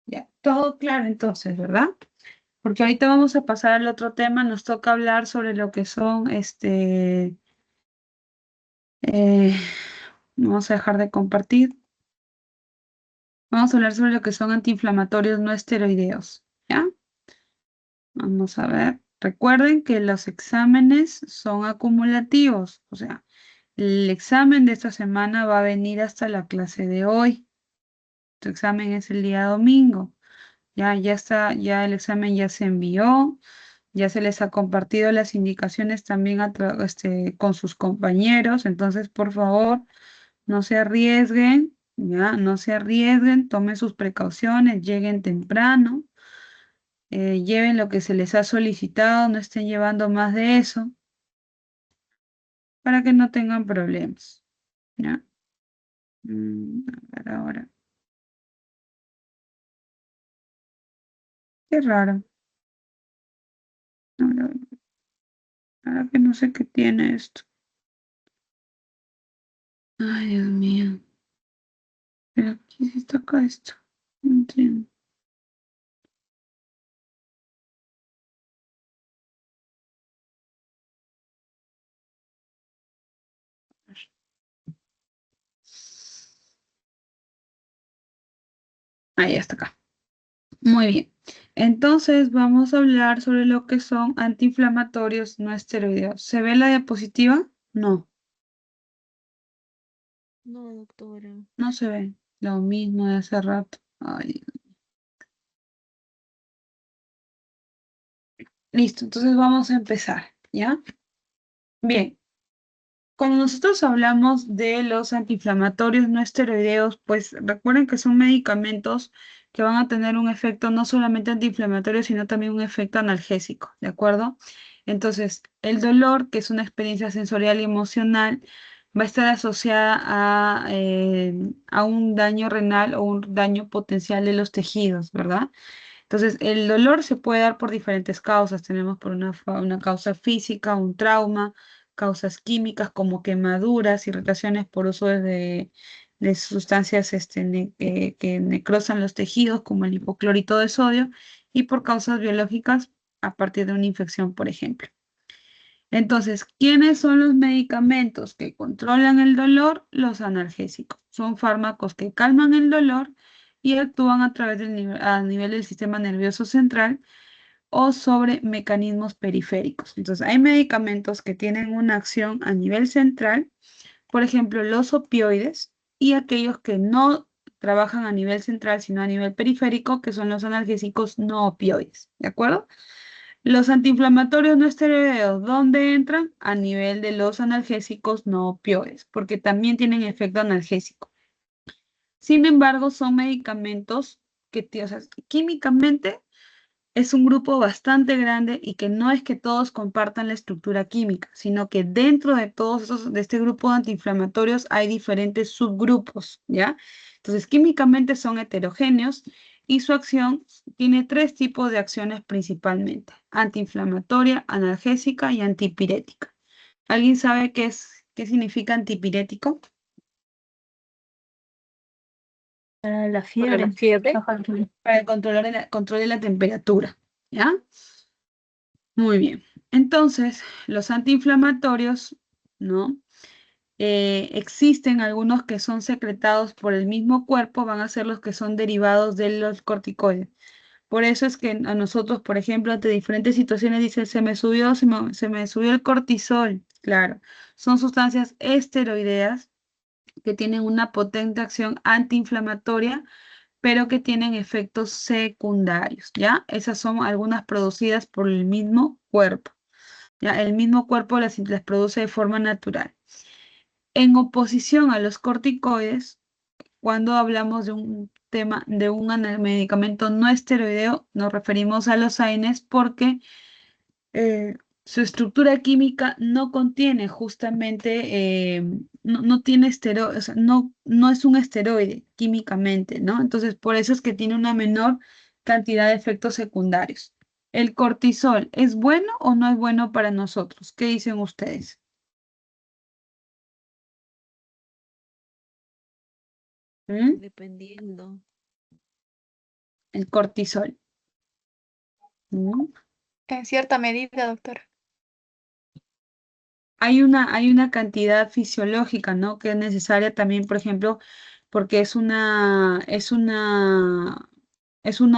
Ya, todo claro entonces, ¿verdad? Porque ahorita vamos a pasar al otro tema, nos toca hablar sobre lo que son, eh, vamos a dejar de compartir. Vamos a hablar sobre lo que son antiinflamatorios no esteroideos, ¿ya? Vamos a ver. Recuerden que los exámenes son acumulativos, o sea, el examen de esta semana va a venir hasta la clase de hoy. Tu examen es el día domingo. Ya está, ya el examen ya se envió, ya se les ha compartido las indicaciones también con sus compañeros. Entonces, por favor, no se arriesguen, ya, no se arriesguen, tomen sus precauciones, lleguen temprano, lleven lo que se les ha solicitado, no estén llevando más de eso, para que no tengan problemas. ¿Ya? A ver ahora. Qué raro. Ahora, ahora que no sé qué tiene esto. Ay, Dios mío. Pero aquí sí está acá esto. No entiendo. Ahí está acá. Muy bien. Entonces vamos a hablar sobre lo que son antiinflamatorios no esteroideos. ¿Se ve la diapositiva? No, No, doctora. no se ve. Lo mismo de hace rato. Ay, listo, entonces vamos a empezar, ¿ya? Bien. Cuando nosotros hablamos de los antiinflamatorios no esteroideos, pues recuerden que son medicamentos que van a tener un efecto no solamente antiinflamatorio, sino también un efecto analgésico, ¿de acuerdo? Entonces, el dolor, que es una experiencia sensorial y emocional, va a estar asociada a un daño renal o un daño potencial de los tejidos, ¿verdad? Entonces, el dolor se puede dar por diferentes causas. Tenemos por una causa física, un trauma, causas químicas como quemaduras, irritaciones por uso de sustancias que necrosan los tejidos, como el hipoclorito de sodio, y por causas biológicas a partir de una infección, por ejemplo. Entonces, ¿quiénes son los medicamentos que controlan el dolor? Los analgésicos. Son fármacos que calman el dolor y actúan a nivel del sistema nervioso central o sobre mecanismos periféricos. Entonces, hay medicamentos que tienen una acción a nivel central, por ejemplo, los opioides, y aquellos que no trabajan a nivel central, sino a nivel periférico, que son los analgésicos no opioides. ¿De acuerdo? Los antiinflamatorios no esteroideos, ¿dónde entran? A nivel de los analgésicos no opioides, porque también tienen efecto analgésico. Sin embargo, son medicamentos o sea, químicamente es un grupo bastante grande y que no es que todos compartan la estructura química, sino que dentro de de este grupo de antiinflamatorios hay diferentes subgrupos, ¿ya? Entonces, químicamente son heterogéneos y su acción tiene tres tipos de acciones principalmente: antiinflamatoria, analgésica y antipirética. ¿Alguien sabe qué significa antipirético? Para la fiebre. Baja el fiebre. Para el control de la temperatura, ¿ya? Muy bien. Entonces, los antiinflamatorios, ¿no? Existen algunos que son secretados por el mismo cuerpo, van a ser los que son derivados de los corticoides. Por eso es que a nosotros, por ejemplo, ante diferentes situaciones dicen, se me subió el cortisol. Claro, son sustancias esteroideas que tienen una potente acción antiinflamatoria, pero que tienen efectos secundarios, ¿ya? Esas son algunas producidas por el mismo cuerpo, ¿ya? El mismo cuerpo las produce de forma natural. En oposición a los corticoides, cuando hablamos de un tema, de un medicamento no esteroideo, nos referimos a los AINES porque su estructura química no contiene justamente, no tiene esteroide, o sea, no es un esteroide químicamente, ¿no? Entonces, por eso es que tiene una menor cantidad de efectos secundarios. ¿El cortisol es bueno o no es bueno para nosotros? ¿Qué dicen ustedes? ¿Mm? Dependiendo. El cortisol. ¿Mm? En cierta medida, doctora. Hay una cantidad fisiológica, ¿no? Que es necesaria también, por ejemplo, porque es una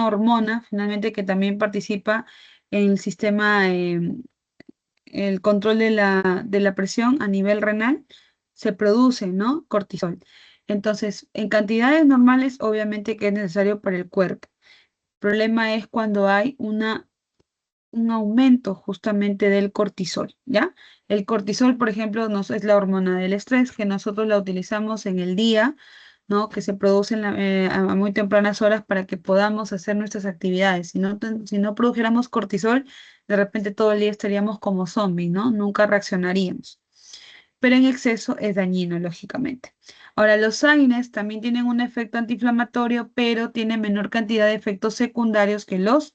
hormona, finalmente, que también participa en el sistema, el control de la presión a nivel renal, se produce, ¿no? Cortisol. Entonces, en cantidades normales, obviamente que es necesario para el cuerpo. El problema es cuando hay un aumento justamente del cortisol, ¿ya? El cortisol, por ejemplo, es la hormona del estrés que nosotros la utilizamos en el día, ¿no? Que se produce a muy tempranas horas para que podamos hacer nuestras actividades. Si no produjéramos cortisol, de repente todo el día estaríamos como zombies, ¿no? Nunca reaccionaríamos. Pero en exceso es dañino, lógicamente. Ahora, los AINES también tienen un efecto antiinflamatorio, pero tienen menor cantidad de efectos secundarios que los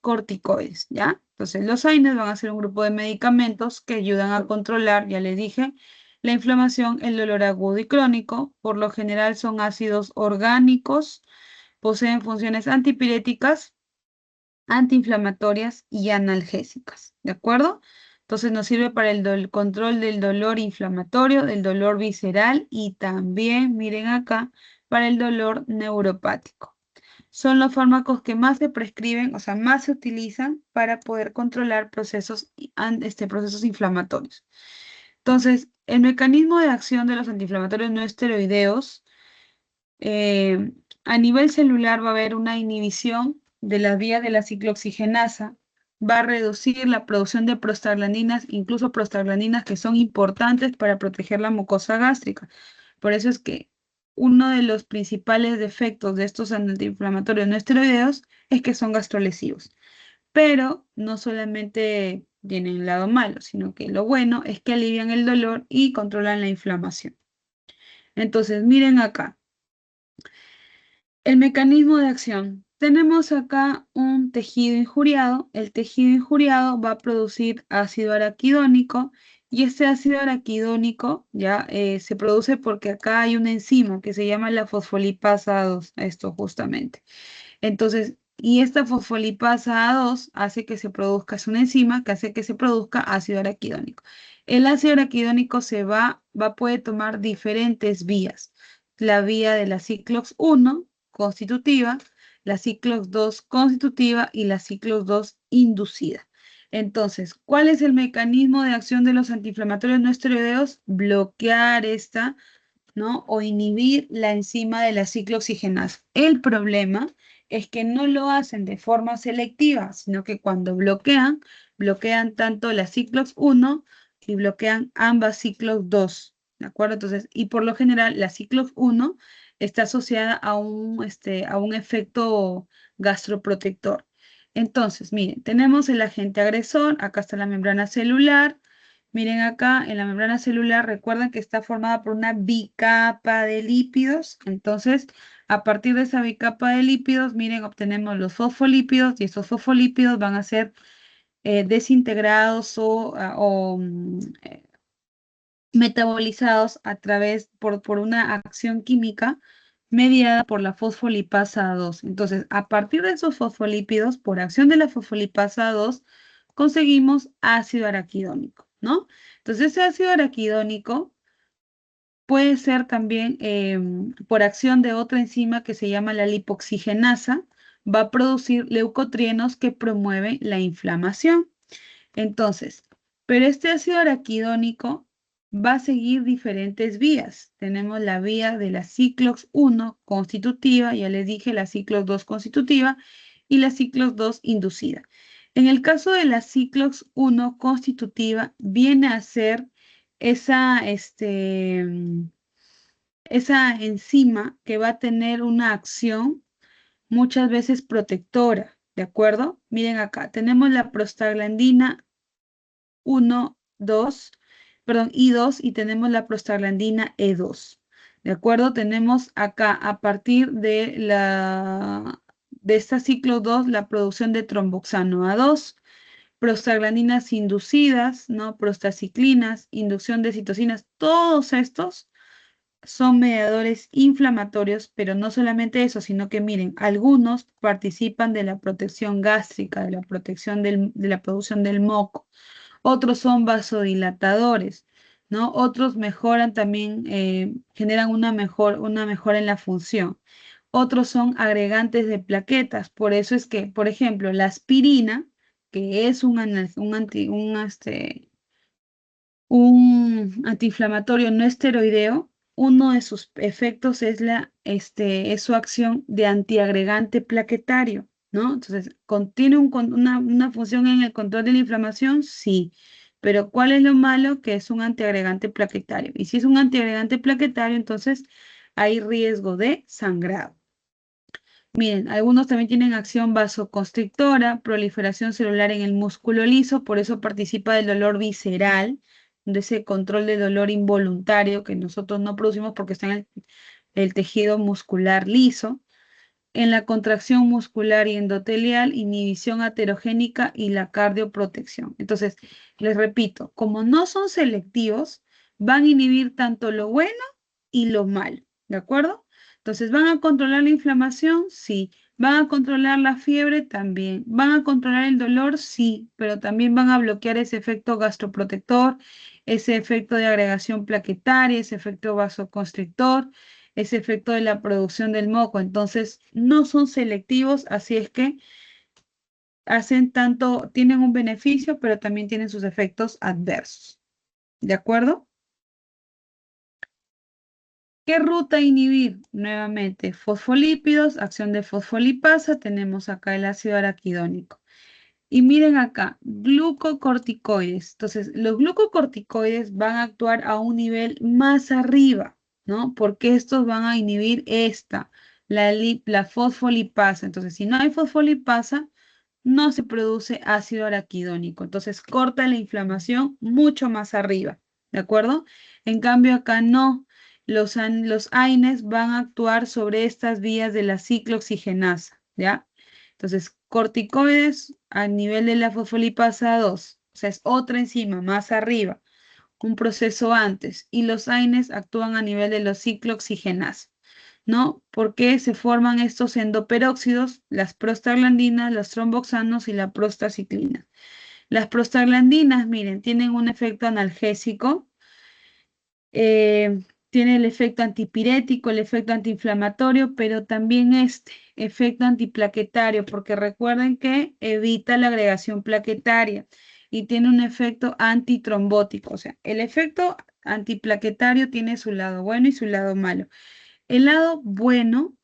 corticoides, ¿ya? Entonces, los AINES van a ser un grupo de medicamentos que ayudan a controlar, ya les dije, la inflamación, el dolor agudo y crónico. Por lo general son ácidos orgánicos, poseen funciones antipiréticas, antiinflamatorias y analgésicas, ¿de acuerdo? Entonces nos sirve para el control del dolor inflamatorio, del dolor visceral y también, miren acá, para el dolor neuropático. Son los fármacos que más se prescriben, o sea, más se utilizan para poder controlar procesos inflamatorios. Entonces, el mecanismo de acción de los antiinflamatorios no esteroideos, eh, a nivel celular va a haber una inhibición de las vías de la ciclooxigenasa, va a reducir la producción de prostaglandinas, incluso prostaglandinas que son importantes para proteger la mucosa gástrica. Por eso es que uno de los principales defectos de estos antiinflamatorios no esteroideos es que son gastrolesivos. Pero no solamente tienen el lado malo, sino que lo bueno es que alivian el dolor y controlan la inflamación. Entonces, miren acá. El mecanismo de acción. Tenemos acá un tejido injuriado. El tejido injuriado va a producir ácido araquidónico y este ácido araquidónico ya se produce porque acá hay una enzima que se llama la fosfolipasa A2, esto justamente. Entonces, y esta fosfolipasa A2 hace que se produzca, es una enzima que hace que se produzca ácido araquidónico. El ácido araquidónico puede tomar diferentes vías. La vía de la ciclox 1 constitutiva, la ciclox 2 constitutiva y la ciclox 2 inducida. Entonces, ¿cuál es el mecanismo de acción de los antiinflamatorios no esteroideos? Bloquear esta, ¿no? O inhibir la enzima de la ciclooxigenasa. El problema es que no lo hacen de forma selectiva, sino que cuando bloquean tanto la ciclox 1 y bloquean ambas ciclox 2, ¿de acuerdo? Entonces, y por lo general la ciclox 1 está asociada a un efecto gastroprotector. Entonces, miren, tenemos el agente agresor, acá está la membrana celular. Miren acá, en la membrana celular, recuerden que está formada por una bicapa de lípidos. Entonces, a partir de esa bicapa de lípidos, miren, obtenemos los fosfolípidos y esos fosfolípidos van a ser desintegrados o metabolizados por una acción química mediada por la fosfolipasa 2. Entonces, a partir de esos fosfolípidos, por acción de la fosfolipasa 2, conseguimos ácido araquidónico, ¿no? Entonces, ese ácido araquidónico puede ser también por acción de otra enzima que se llama la lipoxigenasa, va a producir leucotrienos que promueven la inflamación. Entonces, pero este ácido araquidónico va a seguir diferentes vías. Tenemos la vía de la ciclox 1 constitutiva, ya les dije, la ciclox 2 constitutiva y la ciclox 2 inducida. En el caso de la ciclox 1 constitutiva, viene a ser esa enzima que va a tener una acción muchas veces protectora, ¿de acuerdo? Miren acá, tenemos la prostaglandina 1, 2, perdón, I2 y tenemos la prostaglandina E2. ¿De acuerdo? Tenemos acá a partir de esta ciclo 2 la producción de tromboxano A2, prostaglandinas inducidas, ¿no? Prostaciclinas, inducción de citocinas, todos estos son mediadores inflamatorios, pero no solamente eso, sino que miren, algunos participan de la protección gástrica, de la protección de la producción del moco, otros son vasodilatadores, ¿no? Otros mejoran también, generan una mejora en la función. Otros son agregantes de plaquetas, por eso es que, por ejemplo, la aspirina, que es un antiinflamatorio no esteroideo, uno de sus efectos es es su acción de antiagregante plaquetario, ¿no? Entonces, ¿contiene una función en el control de la inflamación? Sí. Pero ¿cuál es lo malo? Que es un antiagregante plaquetario. Y si es un antiagregante plaquetario, entonces hay riesgo de sangrado. Miren, algunos también tienen acción vasoconstrictora, proliferación celular en el músculo liso, por eso participa del dolor visceral, de ese control de dolor involuntario que nosotros no producimos porque está en el tejido muscular liso, en la contracción muscular y endotelial, inhibición aterogénica y la cardioprotección. Entonces, les repito, como no son selectivos, van a inhibir tanto lo bueno y lo malo, ¿de acuerdo? Entonces, ¿van a controlar la inflamación? Sí. ¿Van a controlar la fiebre? También. ¿Van a controlar el dolor? Sí, pero también van a bloquear ese efecto gastroprotector, ese efecto de agregación plaquetaria, ese efecto vasoconstrictor, ese efecto de la producción del moco. Entonces, no son selectivos, así es que tienen un beneficio, pero también tienen sus efectos adversos. ¿De acuerdo? ¿Qué ruta inhibir? Nuevamente, fosfolípidos, acción de fosfolipasa, tenemos acá el ácido araquidónico. Y miren acá, glucocorticoides. Entonces, los glucocorticoides van a actuar a un nivel más arriba, ¿no? Porque estos van a inhibir la fosfolipasa. Entonces, si no hay fosfolipasa, no se produce ácido araquidónico. Entonces, corta la inflamación mucho más arriba, ¿de acuerdo? En cambio, acá no. Los AINES van a actuar sobre estas vías de la ciclooxigenasa, ¿ya? Entonces, corticoides a nivel de la fosfolipasa 2, o sea, es otra enzima más arriba, un proceso antes, y los AINES actúan a nivel de los ciclooxigenasa, ¿no? Porque se forman estos endoperóxidos, las prostaglandinas, los tromboxanos y la prostaciclina. Las prostaglandinas, miren, tienen un efecto analgésico, tiene el efecto antipirético, el efecto antiinflamatorio, pero también este efecto antiplaquetario, porque recuerden que evita la agregación plaquetaria y tiene un efecto antitrombótico. O sea, el efecto antiplaquetario tiene su lado bueno y su lado malo. El lado bueno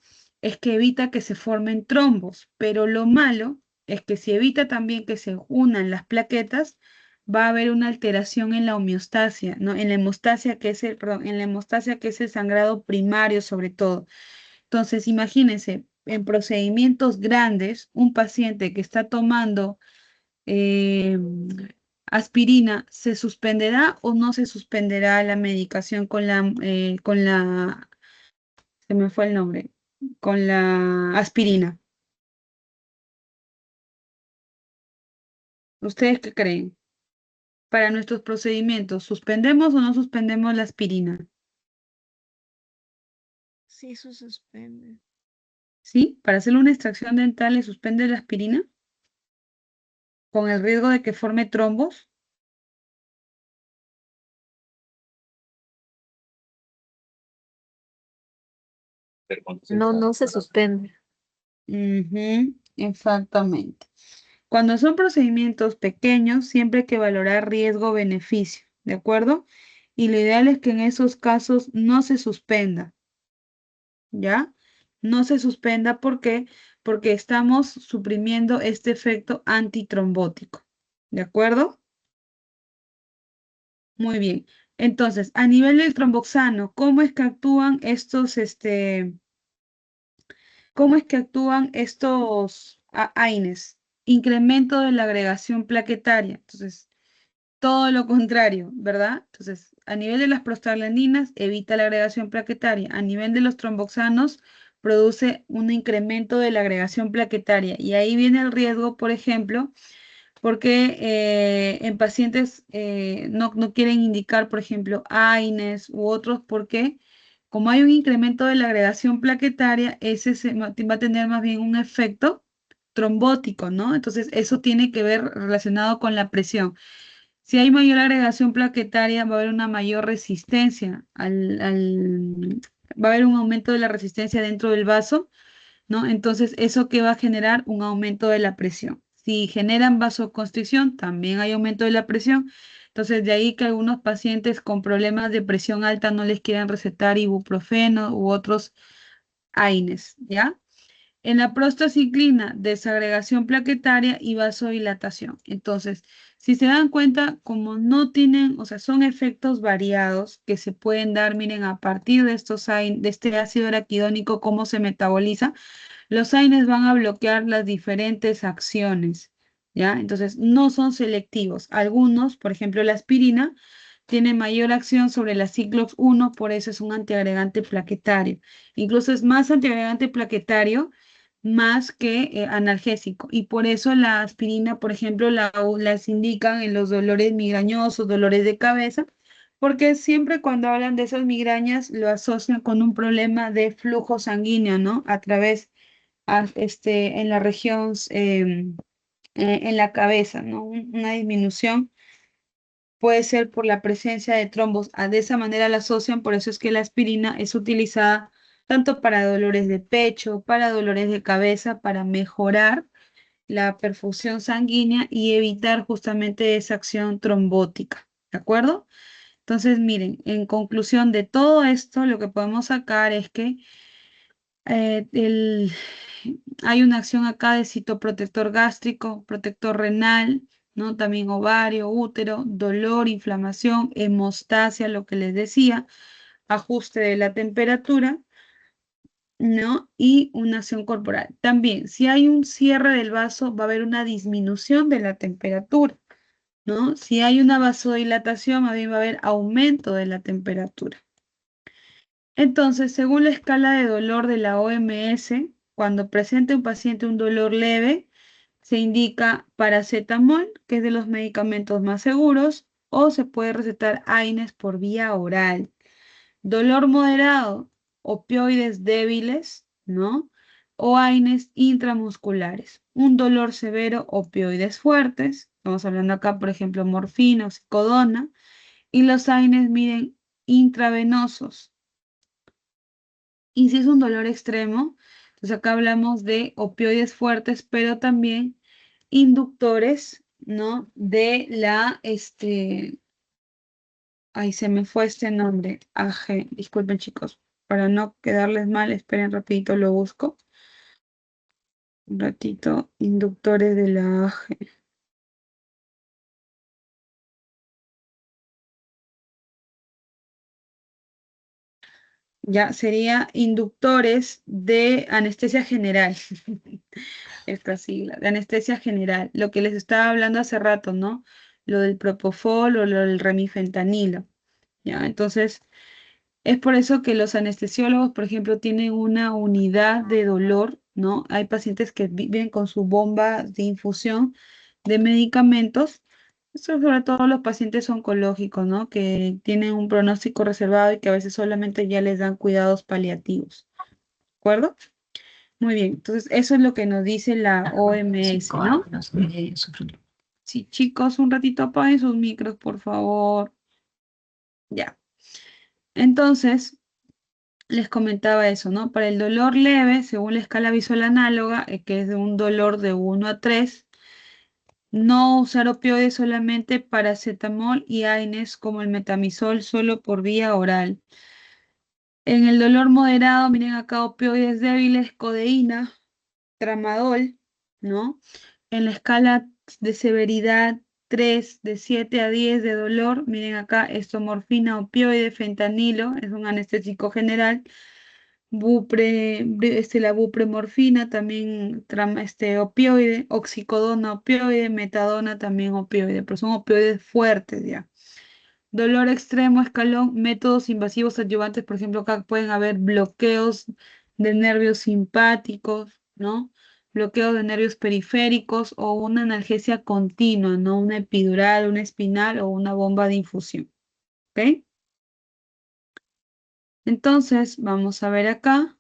es que evita que se formen trombos, pero lo malo es que si evita también que se unan las plaquetas, va a haber una alteración en la homeostasia, ¿no? En la hemostasia que es en la hemostasia que es el sangrado primario sobre todo. Entonces, imagínense, en procedimientos grandes, un paciente que está tomando eh, aspirina, ¿se suspenderá o no se suspenderá la medicación se me fue el nombre, con la aspirina? ¿Ustedes qué creen? Para nuestros procedimientos, ¿suspendemos o no suspendemos la aspirina? Sí, se suspende. ¿Sí? Para hacerle una extracción dental, ¿le suspende la aspirina? Con el riesgo de que forme trombos. No, no se suspende. Ujú, exactamente. Cuando son procedimientos pequeños, siempre hay que valorar riesgo-beneficio, ¿de acuerdo? Y lo ideal es que en esos casos no se suspenda, ¿ya? No se suspenda, ¿por qué? Porque estamos suprimiendo este efecto antitrombótico, ¿de acuerdo? Muy bien. Entonces, a nivel del tromboxano, ¿cómo es que actúan cómo es que actúan estos AINES? Incremento de la agregación plaquetaria. Entonces, todo lo contrario, ¿verdad? Entonces, a nivel de las prostaglandinas, evita la agregación plaquetaria. A nivel de los tromboxanos, produce un incremento de la agregación plaquetaria. Y ahí viene el riesgo, por ejemplo, porque en pacientes no quieren indicar, por ejemplo, AINES u otros, porque como hay un incremento de la agregación plaquetaria, ese va a tener más bien un efecto trombótico, ¿no? Entonces, eso tiene que ver relacionado con la presión. Si hay mayor agregación plaquetaria, va a haber una mayor resistencia va a haber un aumento de la resistencia dentro del vaso, ¿no? Entonces, ¿eso qué va a generar? Un aumento de la presión. Si generan vasoconstricción, también hay aumento de la presión. Entonces, de ahí que algunos pacientes con problemas de presión alta no les quieran recetar ibuprofeno u otros AINES, ¿ya? En la prostaciclina, desagregación plaquetaria y vasodilatación. Entonces, si se dan cuenta, como no tienen, o sea, son efectos variados que se pueden dar, miren, a partir de de este ácido araquidónico, cómo se metaboliza, los AINES van a bloquear las diferentes acciones, ¿ya? Entonces, no son selectivos. Algunos, por ejemplo, la aspirina, tiene mayor acción sobre la ciclox 1, por eso es un antiagregante plaquetario. Incluso es más antiagregante plaquetario más que analgésico. Y por eso la aspirina, por ejemplo, las indican en los dolores migrañosos, dolores de cabeza, porque siempre cuando hablan de esas migrañas lo asocian con un problema de flujo sanguíneo, ¿no? A través, en la región, en la cabeza, ¿no? Una disminución puede ser por la presencia de trombos. De esa manera la asocian, por eso es que la aspirina es utilizada tanto para dolores de pecho, para dolores de cabeza, para mejorar la perfusión sanguínea y evitar justamente esa acción trombótica. ¿De acuerdo? Entonces, miren, en conclusión de todo esto, lo que podemos sacar es que eh, el- hay una acción acá de citoprotector gástrico, protector renal, ¿no? También ovario, útero, dolor, inflamación, hemostasia, lo que les decía, ajuste de la temperatura, ¿no? Y una acción corporal. También, si hay un cierre del vaso, va a haber una disminución de la temperatura, ¿no? Si hay una vasodilatación, más bien va a haber aumento de la temperatura. Entonces, según la escala de dolor de la OMS, cuando presente un paciente un dolor leve, se indica paracetamol, que es de los medicamentos más seguros, o se puede recetar AINES por vía oral. Dolor moderado, opioides débiles, ¿no? O AINES intramusculares. Un dolor severo, opioides fuertes. Estamos hablando acá, por ejemplo, morfina o psicodona. Y los AINES miden intravenosos. Y si es un dolor extremo, entonces acá hablamos de opioides fuertes, pero también inductores, ¿no? Ay, se me fue este nombre, AG, disculpen chicos, para no quedarles mal, esperen rapidito, lo busco. Un ratito, inductores de la AG. Ya, sería inductores de anestesia general. Esta sigla, de anestesia general. Lo que les estaba hablando hace rato, ¿no? Lo del propofol o lo del remifentanilo. ¿Ya? Entonces, es por eso que los anestesiólogos, por ejemplo, tienen una unidad de dolor, ¿no? Hay pacientes que viven con su bomba de infusión de medicamentos. Eso sobre todo los pacientes oncológicos, ¿no? Que tienen un pronóstico reservado y que a veces solamente ya les dan cuidados paliativos. ¿De acuerdo? Muy bien, entonces eso es lo que nos dice la OMS, ¿no? Sí, chicos, un ratito apaguen sus micros, por favor. Ya. Entonces, les comentaba eso, ¿no? Para el dolor leve, según la escala visual análoga, que es de un dolor de 1 a 3, no usar opioides, solamente paracetamol y AINES como el metamizol solo por vía oral. En el dolor moderado, miren acá, opioides débiles, codeína, tramadol, ¿no? En la escala de severidad 3 de 7 a 10 de dolor, miren acá, estomorfina, opioide, fentanilo, es un anestésico general, la bupremorfina, también opioide, oxicodona, opioide, metadona, también opioide, pero son opioides fuertes ya. Dolor extremo, escalón, métodos invasivos adyuvantes, por ejemplo, acá pueden haber bloqueos de nervios simpáticos, ¿no? Bloqueo de nervios periféricos o una analgesia continua, ¿no? Una epidural, una espinal o una bomba de infusión, ¿ok? Entonces, vamos a ver acá.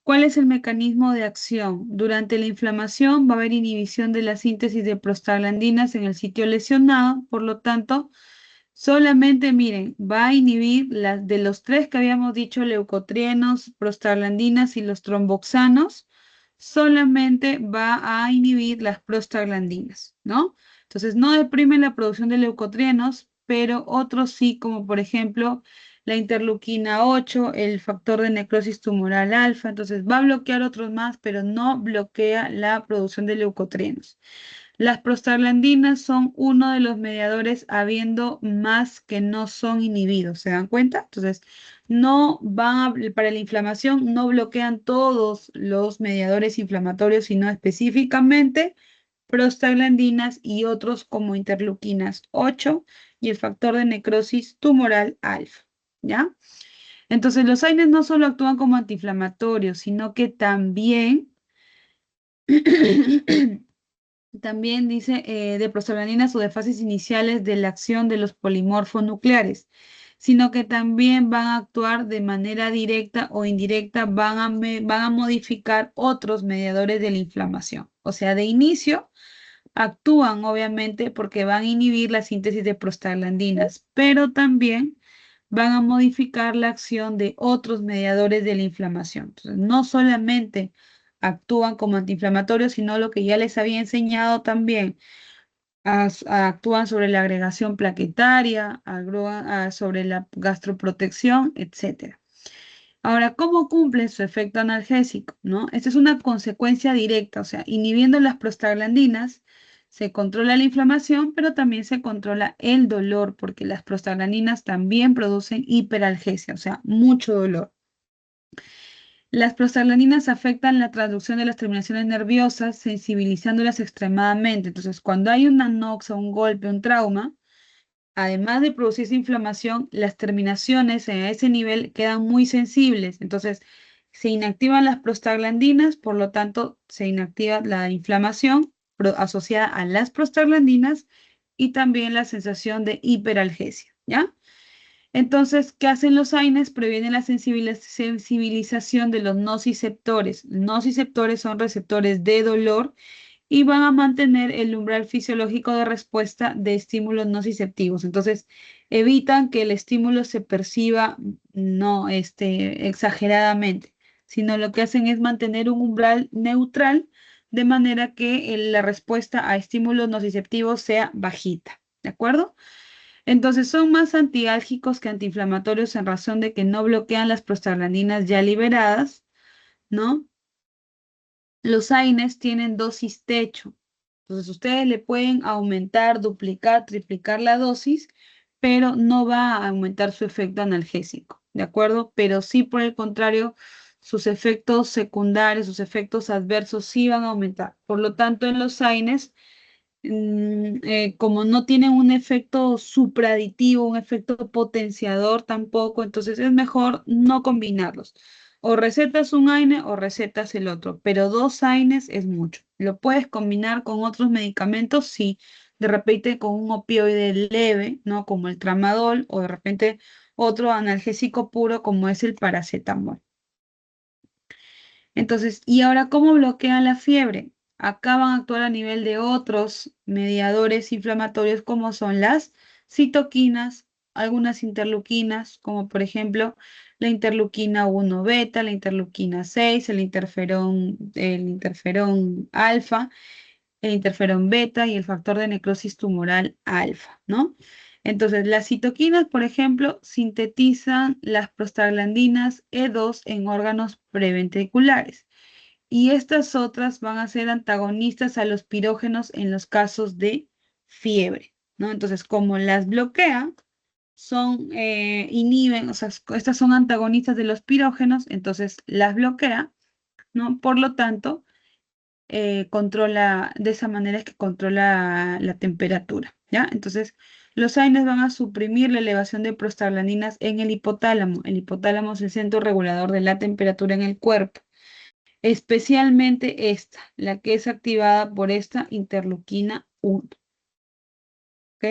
¿Cuál es el mecanismo de acción? Durante la inflamación va a haber inhibición de la síntesis de prostaglandinas en el sitio lesionado, por lo tanto, solamente, miren, va a inhibir las de los tres que habíamos dicho, leucotrienos, prostaglandinas y los tromboxanos, solamente va a inhibir las prostaglandinas, ¿no? Entonces, no deprime la producción de leucotrienos, pero otros sí, como por ejemplo la interleuquina 8, el factor de necrosis tumoral alfa, entonces va a bloquear otros más, pero no bloquea la producción de leucotrienos. Las prostaglandinas son uno de los mediadores, habiendo más que no son inhibidos, ¿se dan cuenta? Entonces, no van para la inflamación, no bloquean todos los mediadores inflamatorios, sino específicamente prostaglandinas y otros como interleuquinas 8 y el factor de necrosis tumoral alfa, ¿ya? Entonces, los AINES no solo actúan como antiinflamatorios, sino que también también dice de prostaglandinas o de fases iniciales de la acción de los polimorfos nucleares, sino que también van a actuar de manera directa o indirecta, van a modificar otros mediadores de la inflamación. O sea, de inicio actúan obviamente porque van a inhibir la síntesis de prostaglandinas, pero también van a modificar la acción de otros mediadores de la inflamación. Entonces, no solamente actúan como antiinflamatorios, sino lo que ya les había enseñado también, actúan sobre la agregación plaquetaria, sobre la gastroprotección, etc. Ahora, ¿cómo cumplen su efecto analgésico? ¿No? Esta es una consecuencia directa, o sea, inhibiendo las prostaglandinas, se controla la inflamación, pero también se controla el dolor, porque las prostaglandinas también producen hiperalgesia, o sea, mucho dolor. Las prostaglandinas afectan la transducción de las terminaciones nerviosas, sensibilizándolas extremadamente. Entonces, cuando hay una noxa, un golpe, un trauma, además de producirse inflamación, las terminaciones a ese nivel quedan muy sensibles. Entonces, se inactivan las prostaglandinas, por lo tanto, se inactiva la inflamación asociada a las prostaglandinas y también la sensación de hiperalgesia, ¿ya? Entonces, ¿qué hacen los AINES? Previenen la sensibilización de los nociceptores. Nociceptores son receptores de dolor y van a mantener el umbral fisiológico de respuesta de estímulos nociceptivos. Entonces, evitan que el estímulo se perciba no exageradamente, sino lo que hacen es mantener un umbral neutral de manera que la respuesta a estímulos nociceptivos sea bajita. ¿De acuerdo? Entonces son más antiálgicos que antiinflamatorios en razón de que no bloquean las prostaglandinas ya liberadas, ¿no? Los AINES tienen dosis techo. Entonces ustedes le pueden aumentar, duplicar, triplicar la dosis, pero no va a aumentar su efecto analgésico, ¿de acuerdo? Pero sí, por el contrario, sus efectos secundarios, sus efectos adversos sí van a aumentar. Por lo tanto, en los AINES como no tienen un efecto supraditivo, un efecto potenciador tampoco, entonces es mejor no combinarlos. O recetas un AINE o recetas el otro, pero dos AINES es mucho. Lo puedes combinar con otros medicamentos, sí, de repente con un opioide leve, ¿no? Como el tramadol, o de repente otro analgésico puro como es el paracetamol. Entonces, ¿y ahora cómo bloquean la fiebre? Acá van a actuar a nivel de otros mediadores inflamatorios como son las citoquinas, algunas interleuquinas, como por ejemplo la interleuquina 1 beta, la interleuquina 6, el interferón alfa, el interferón beta y el factor de necrosis tumoral alfa, ¿no? Entonces, las citoquinas, por ejemplo, sintetizan las prostaglandinas E2 en órganos preventriculares. Y estas otras van a ser antagonistas a los pirógenos en los casos de fiebre, ¿no? Entonces, como las bloquea, inhiben, o sea, estas son antagonistas de los pirógenos, entonces las bloquea, ¿no? Por lo tanto, controla, de esa manera es que controla la temperatura, ¿ya? Entonces, los AINES van a suprimir la elevación de prostaglandinas en el hipotálamo. El hipotálamo es el centro regulador de la temperatura en el cuerpo. especialmente esta, la que es activada por esta interleuquina 1. ¿Ok?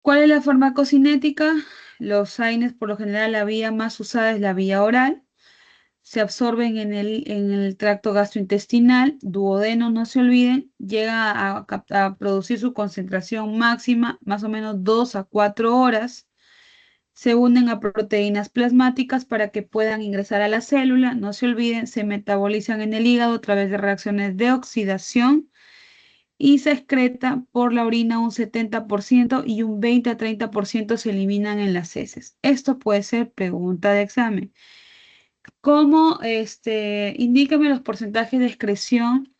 ¿Cuál es la farmacocinética? Los AINES, por lo general, la vía más usada es la vía oral. Se absorben en el tracto gastrointestinal, duodeno, no se olviden, llega a producir su concentración máxima, más o menos 2 a 4 horas. Se unen a proteínas plasmáticas para que puedan ingresar a la célula. No se olviden, se metabolizan en el hígado a través de reacciones de oxidación y se excreta por la orina un 70% y un 20 a 30% se eliminan en las heces. Esto puede ser pregunta de examen. ¿Cómo, indícame los porcentajes de excreción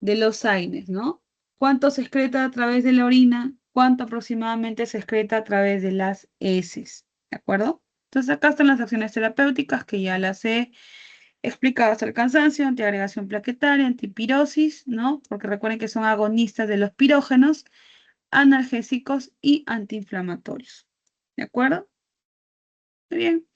de los AINES, ¿no? ¿Cuánto se excreta a través de la orina? ¿Cuánto aproximadamente se excreta a través de las heces? ¿De acuerdo? Entonces acá están las acciones terapéuticas que ya las he explicado hasta el cansancio: antiagregación plaquetaria, antipirosis, ¿no? Porque recuerden que son agonistas de los pirógenos, analgésicos y antiinflamatorios. ¿De acuerdo? Muy bien.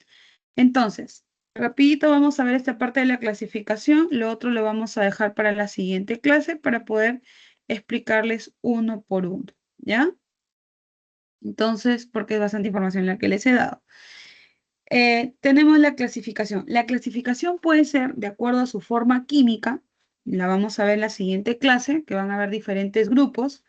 Entonces, rapidito vamos a ver esta parte de la clasificación. Lo otro lo vamos a dejar para la siguiente clase para poder explicarles uno por uno, ¿ya? Entonces, porque es bastante información la que les he dado. Tenemos la clasificación. La clasificación puede ser de acuerdo a su forma química. La vamos a ver en la siguiente clase, que van a haber diferentes grupos,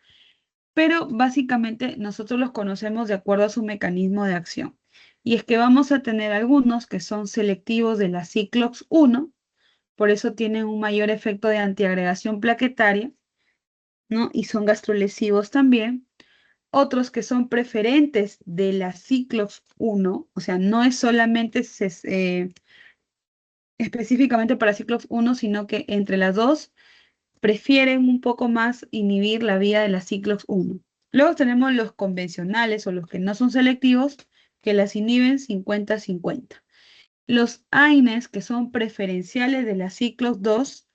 pero básicamente nosotros los conocemos de acuerdo a su mecanismo de acción. Y es que vamos a tener algunos que son selectivos de la Ciclox 1, por eso tienen un mayor efecto de antiagregación plaquetaria, ¿no? Y son gastrolesivos también. Otros que son preferentes de la Ciclox 1, o sea, no es solamente específicamente para Ciclox 1, sino que entre las dos prefieren un poco más inhibir la vía de la Ciclox 1. Luego tenemos los convencionales o los que no son selectivos, que las inhiben 50-50. Los AINES, que son preferenciales de la Ciclox 2,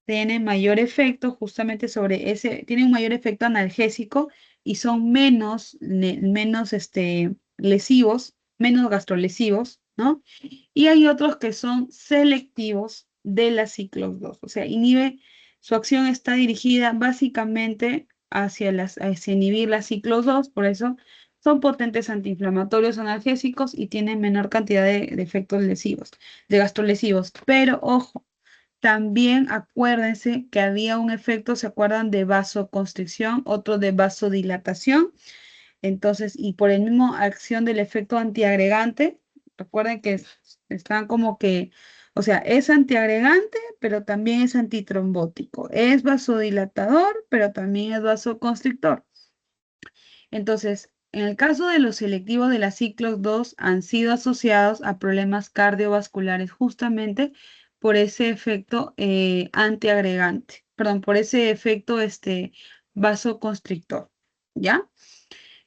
tienen mayor efecto justamente sobre ese, tienen un mayor efecto analgésico y son menos lesivos, menos gastrolesivos, ¿no? Y hay otros que son selectivos de la Ciclox 2, o sea, su acción está dirigida básicamente hacia inhibir la Ciclox 2, por eso son potentes antiinflamatorios analgésicos y tienen menor cantidad de efectos lesivos, de gastrolesivos. Pero ojo, también acuérdense que había un efecto, ¿se acuerdan? De vasoconstricción, otro de vasodilatación. Entonces, y por el mismo acción del efecto antiagregante, recuerden que están como que, o sea, es antiagregante, pero también es antitrombótico. Es vasodilatador, pero también es vasoconstrictor. Entonces, en el caso de los selectivos de la Ciclox 2 han sido asociados a problemas cardiovasculares justamente por ese efecto antiagregante, perdón, por ese efecto vasoconstrictor, ¿ya?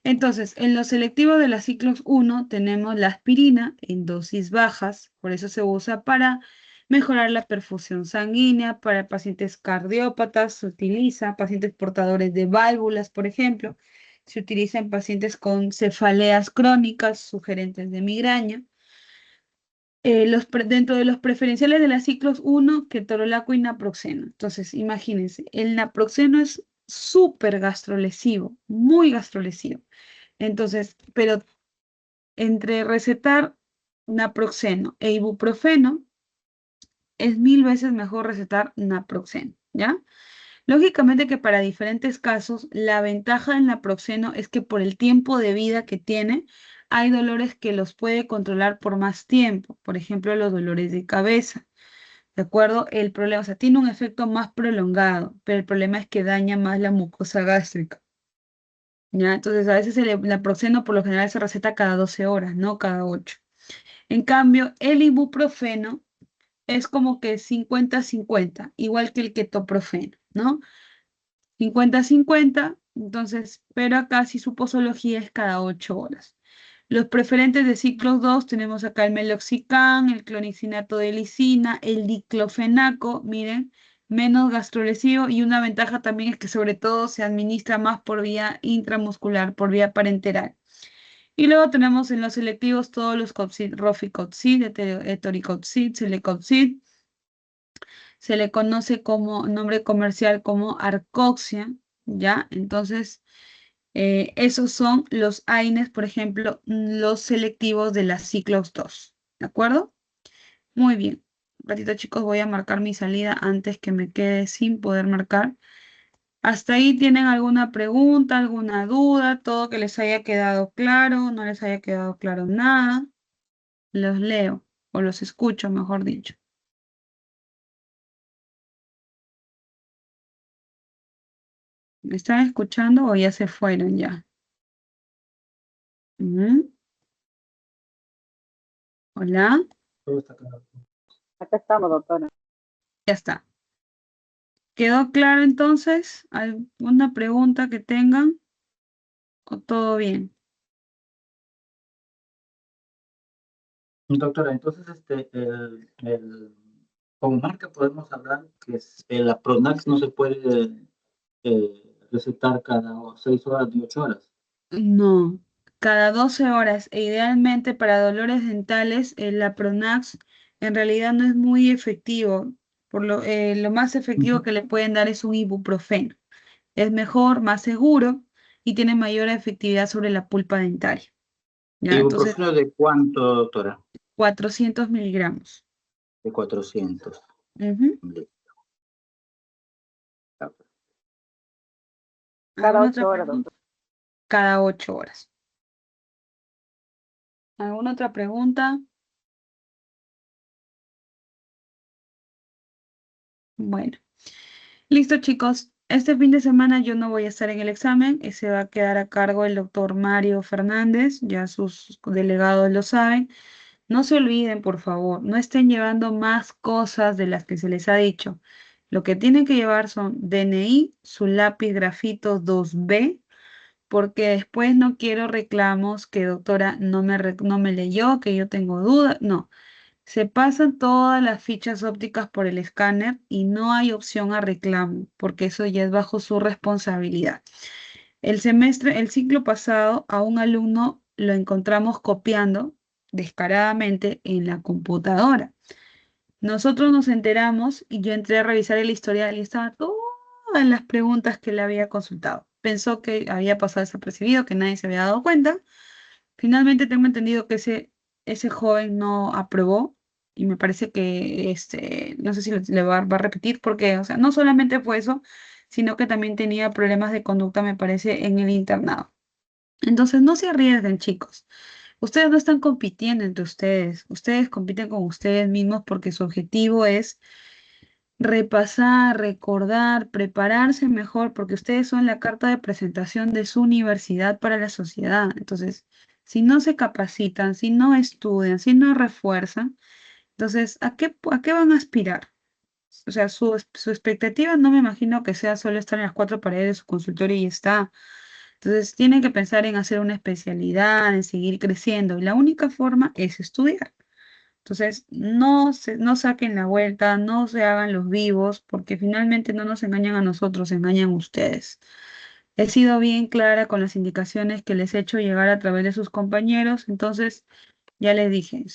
Entonces, en los selectivos de la Ciclox 1 tenemos la aspirina en dosis bajas, por eso se usa para mejorar la perfusión sanguínea, para pacientes cardiópatas, se utiliza, pacientes portadores de válvulas, por ejemplo, se utiliza en pacientes con cefaleas crónicas sugerentes de migraña. Dentro de los preferenciales de la Ciclox 1, ketorolaco y naproxeno. Entonces, imagínense, el naproxeno es súper gastrolesivo, muy gastrolesivo. Entonces, pero entre recetar naproxeno e ibuprofeno, es 1000 veces mejor recetar naproxeno, ¿ya? Lógicamente que para diferentes casos, la ventaja del naproxeno es que por el tiempo de vida que tiene, hay dolores que los puede controlar por más tiempo, por ejemplo, los dolores de cabeza, ¿de acuerdo? El problema, o sea, tiene un efecto más prolongado, pero el problema es que daña más la mucosa gástrica. ¿Ya? Entonces, a veces el naproxeno por lo general se receta cada 12 horas, no cada 8. En cambio, el ibuprofeno es como que 50-50, igual que el ketoprofeno, ¿no? 50-50, entonces, pero acá sí su posología es cada 8 horas. Los preferentes de Ciclox 2 tenemos acá el meloxicam, el clonidinato de lisina, el diclofenaco, miren, menos gastrolesivo, y una ventaja también es que sobre todo se administra más por vía intramuscular, por vía parenteral. Y luego tenemos en los selectivos todos los COPSID, Roficopsid, Etoricopsid, Selecopsid. Se le conoce como nombre comercial como Arcoxia, ¿ya? Entonces, esos son los AINES, por ejemplo, los selectivos de la Ciclox 2, ¿de acuerdo? Muy bien. Un ratito, chicos, voy a marcar mi salida antes que me quede sin poder marcar. ¿Hasta ahí tienen alguna pregunta, alguna duda? ¿Todo que les haya quedado claro? ¿No les haya quedado claro nada? Los leo o los escucho, mejor dicho. ¿Me están escuchando o ya se fueron ya? Ujú. Hola, Acá estamos, doctora. ya está. ¿Quedó claro entonces? ¿Alguna pregunta que tengan? ¿O todo bien? Doctora, entonces como marca podemos hablar que la Pronax no se puede recetar cada 6 horas ni 8 horas. No, cada 12 horas e idealmente para dolores dentales, la Pronax en realidad no es muy efectivo. Lo más efectivo Ujú. que le pueden dar es un ibuprofeno. Es mejor, más seguro y tiene mayor efectividad sobre la pulpa dentaria. ¿Ya? Entonces, ¿Ibuprofeno de cuánto, doctora? 400 miligramos. De 400. Ujú. Listo. Cada ¿Alguna 8 otra horas, pregunta? Cada 8 horas. ¿Alguna otra pregunta? Bueno, listo, chicos. Este fin de semana yo no voy a estar en el examen, ese va a quedar a cargo el doctor Mario Fernández, ya sus delegados lo saben. No se olviden, por favor, no estén llevando más cosas de las que se les ha dicho. Lo que tienen que llevar son DNI, su lápiz grafito 2B, porque después no quiero reclamos que doctora no me leyó, que yo tengo dudas. No, se pasan todas las fichas ópticas por el escáner y no hay opción a reclamo, porque eso ya es bajo su responsabilidad. El ciclo pasado, a un alumno lo encontramos copiando descaradamente en la computadora. Nosotros nos enteramos y yo entré a revisar el historial y estaban todas las preguntas que le había consultado. Pensó que había pasado desapercibido, que nadie se había dado cuenta. Finalmente tengo entendido que ese joven no aprobó y me parece que no sé si va a repetir porque, o sea, no solamente fue eso, sino que también tenía problemas de conducta, me parece, en el internado. Entonces, no se arriesguen, chicos. Ustedes no están compitiendo entre ustedes compiten con ustedes mismos porque su objetivo es repasar, recordar, prepararse mejor, porque ustedes son la carta de presentación de su universidad para la sociedad. Entonces, si no se capacitan, si no estudian, si no refuerzan, entonces, a qué van a aspirar? O sea, su expectativa no me imagino que sea solo estar en las cuatro paredes de su consultorio y ya está. Entonces, tienen que pensar en hacer una especialidad, en seguir creciendo. Y la única forma es estudiar. Entonces, no saquen la vuelta, no se hagan los vivos, porque finalmente no nos engañan a nosotros, engañan a ustedes. He sido bien clara con las indicaciones que les he hecho llegar a través de sus compañeros, entonces ya les dije,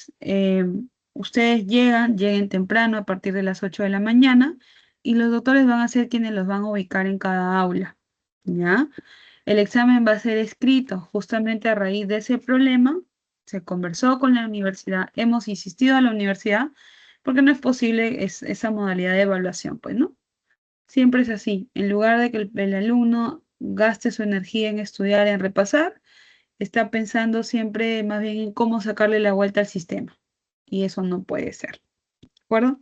ustedes lleguen temprano a partir de las 8 de la mañana y los doctores van a ser quienes los van a ubicar en cada aula, ¿ya? El examen va a ser escrito justamente a raíz de ese problema. Se conversó con la universidad, hemos insistido a la universidad porque no es posible esa modalidad de evaluación, pues, ¿no? Siempre es así. En lugar de que el alumno gaste su energía en estudiar, en repasar, está pensando siempre más bien en cómo sacarle la vuelta al sistema. Y eso no puede ser. ¿De acuerdo?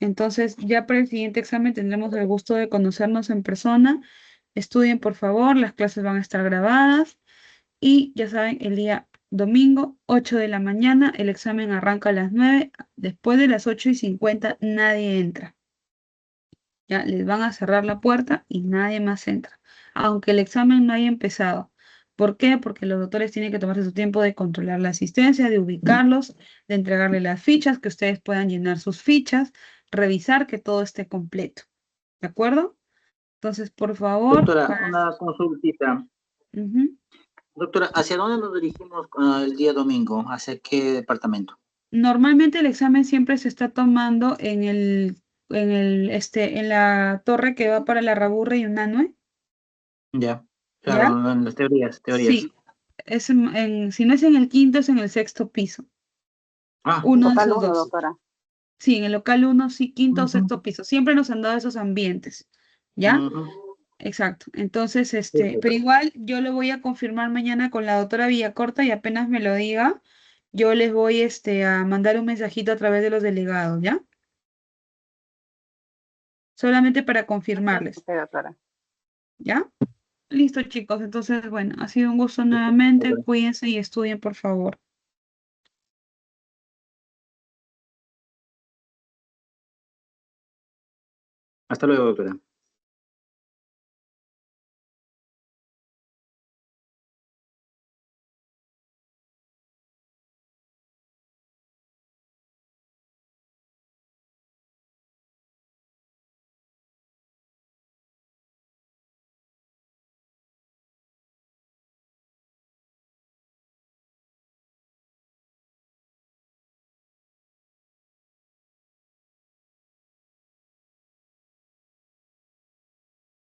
Entonces, ya para el siguiente examen tendremos el gusto de conocernos en persona. Estudien, por favor, las clases van a estar grabadas. Y ya saben, el día domingo, 8 de la mañana, el examen arranca a las 9. Después de las 8:50 nadie entra. Ya les van a cerrar la puerta y nadie más entra. Aunque el examen no haya empezado. ¿Por qué? Porque los doctores tienen que tomarse su tiempo de controlar la asistencia, de ubicarlos, de entregarle las fichas, que ustedes puedan llenar sus fichas, revisar que todo esté completo. ¿De acuerdo? Entonces, por favor, Doctora, una consultita. Ujú. Doctora, ¿hacia dónde nos dirigimos el día domingo? ¿Hacia qué departamento? Normalmente el examen siempre se está tomando en la torre que va para la Raburra y Unanue, Ya, ¿ya? claro, en las teorías. Sí, si no es en el quinto, es en el sexto piso. Ah, Uno de Local esos 1, dos. doctora. Sí, en el local 1, sí, quinto o Ujú. sexto piso. Siempre nos han dado esos ambientes, ¿ya? Ujú. Exacto. Entonces, Sí, pero igual yo lo voy a confirmar mañana con la doctora Villacorta y apenas me lo diga, yo les voy a mandar un mensajito a través de los delegados, ¿ya? Solamente para confirmarles, Ok, doctora. ¿ya? Listo, chicos. Entonces, bueno, ha sido un gusto nuevamente. Cuídense y estudien, por favor. Hasta luego, doctora.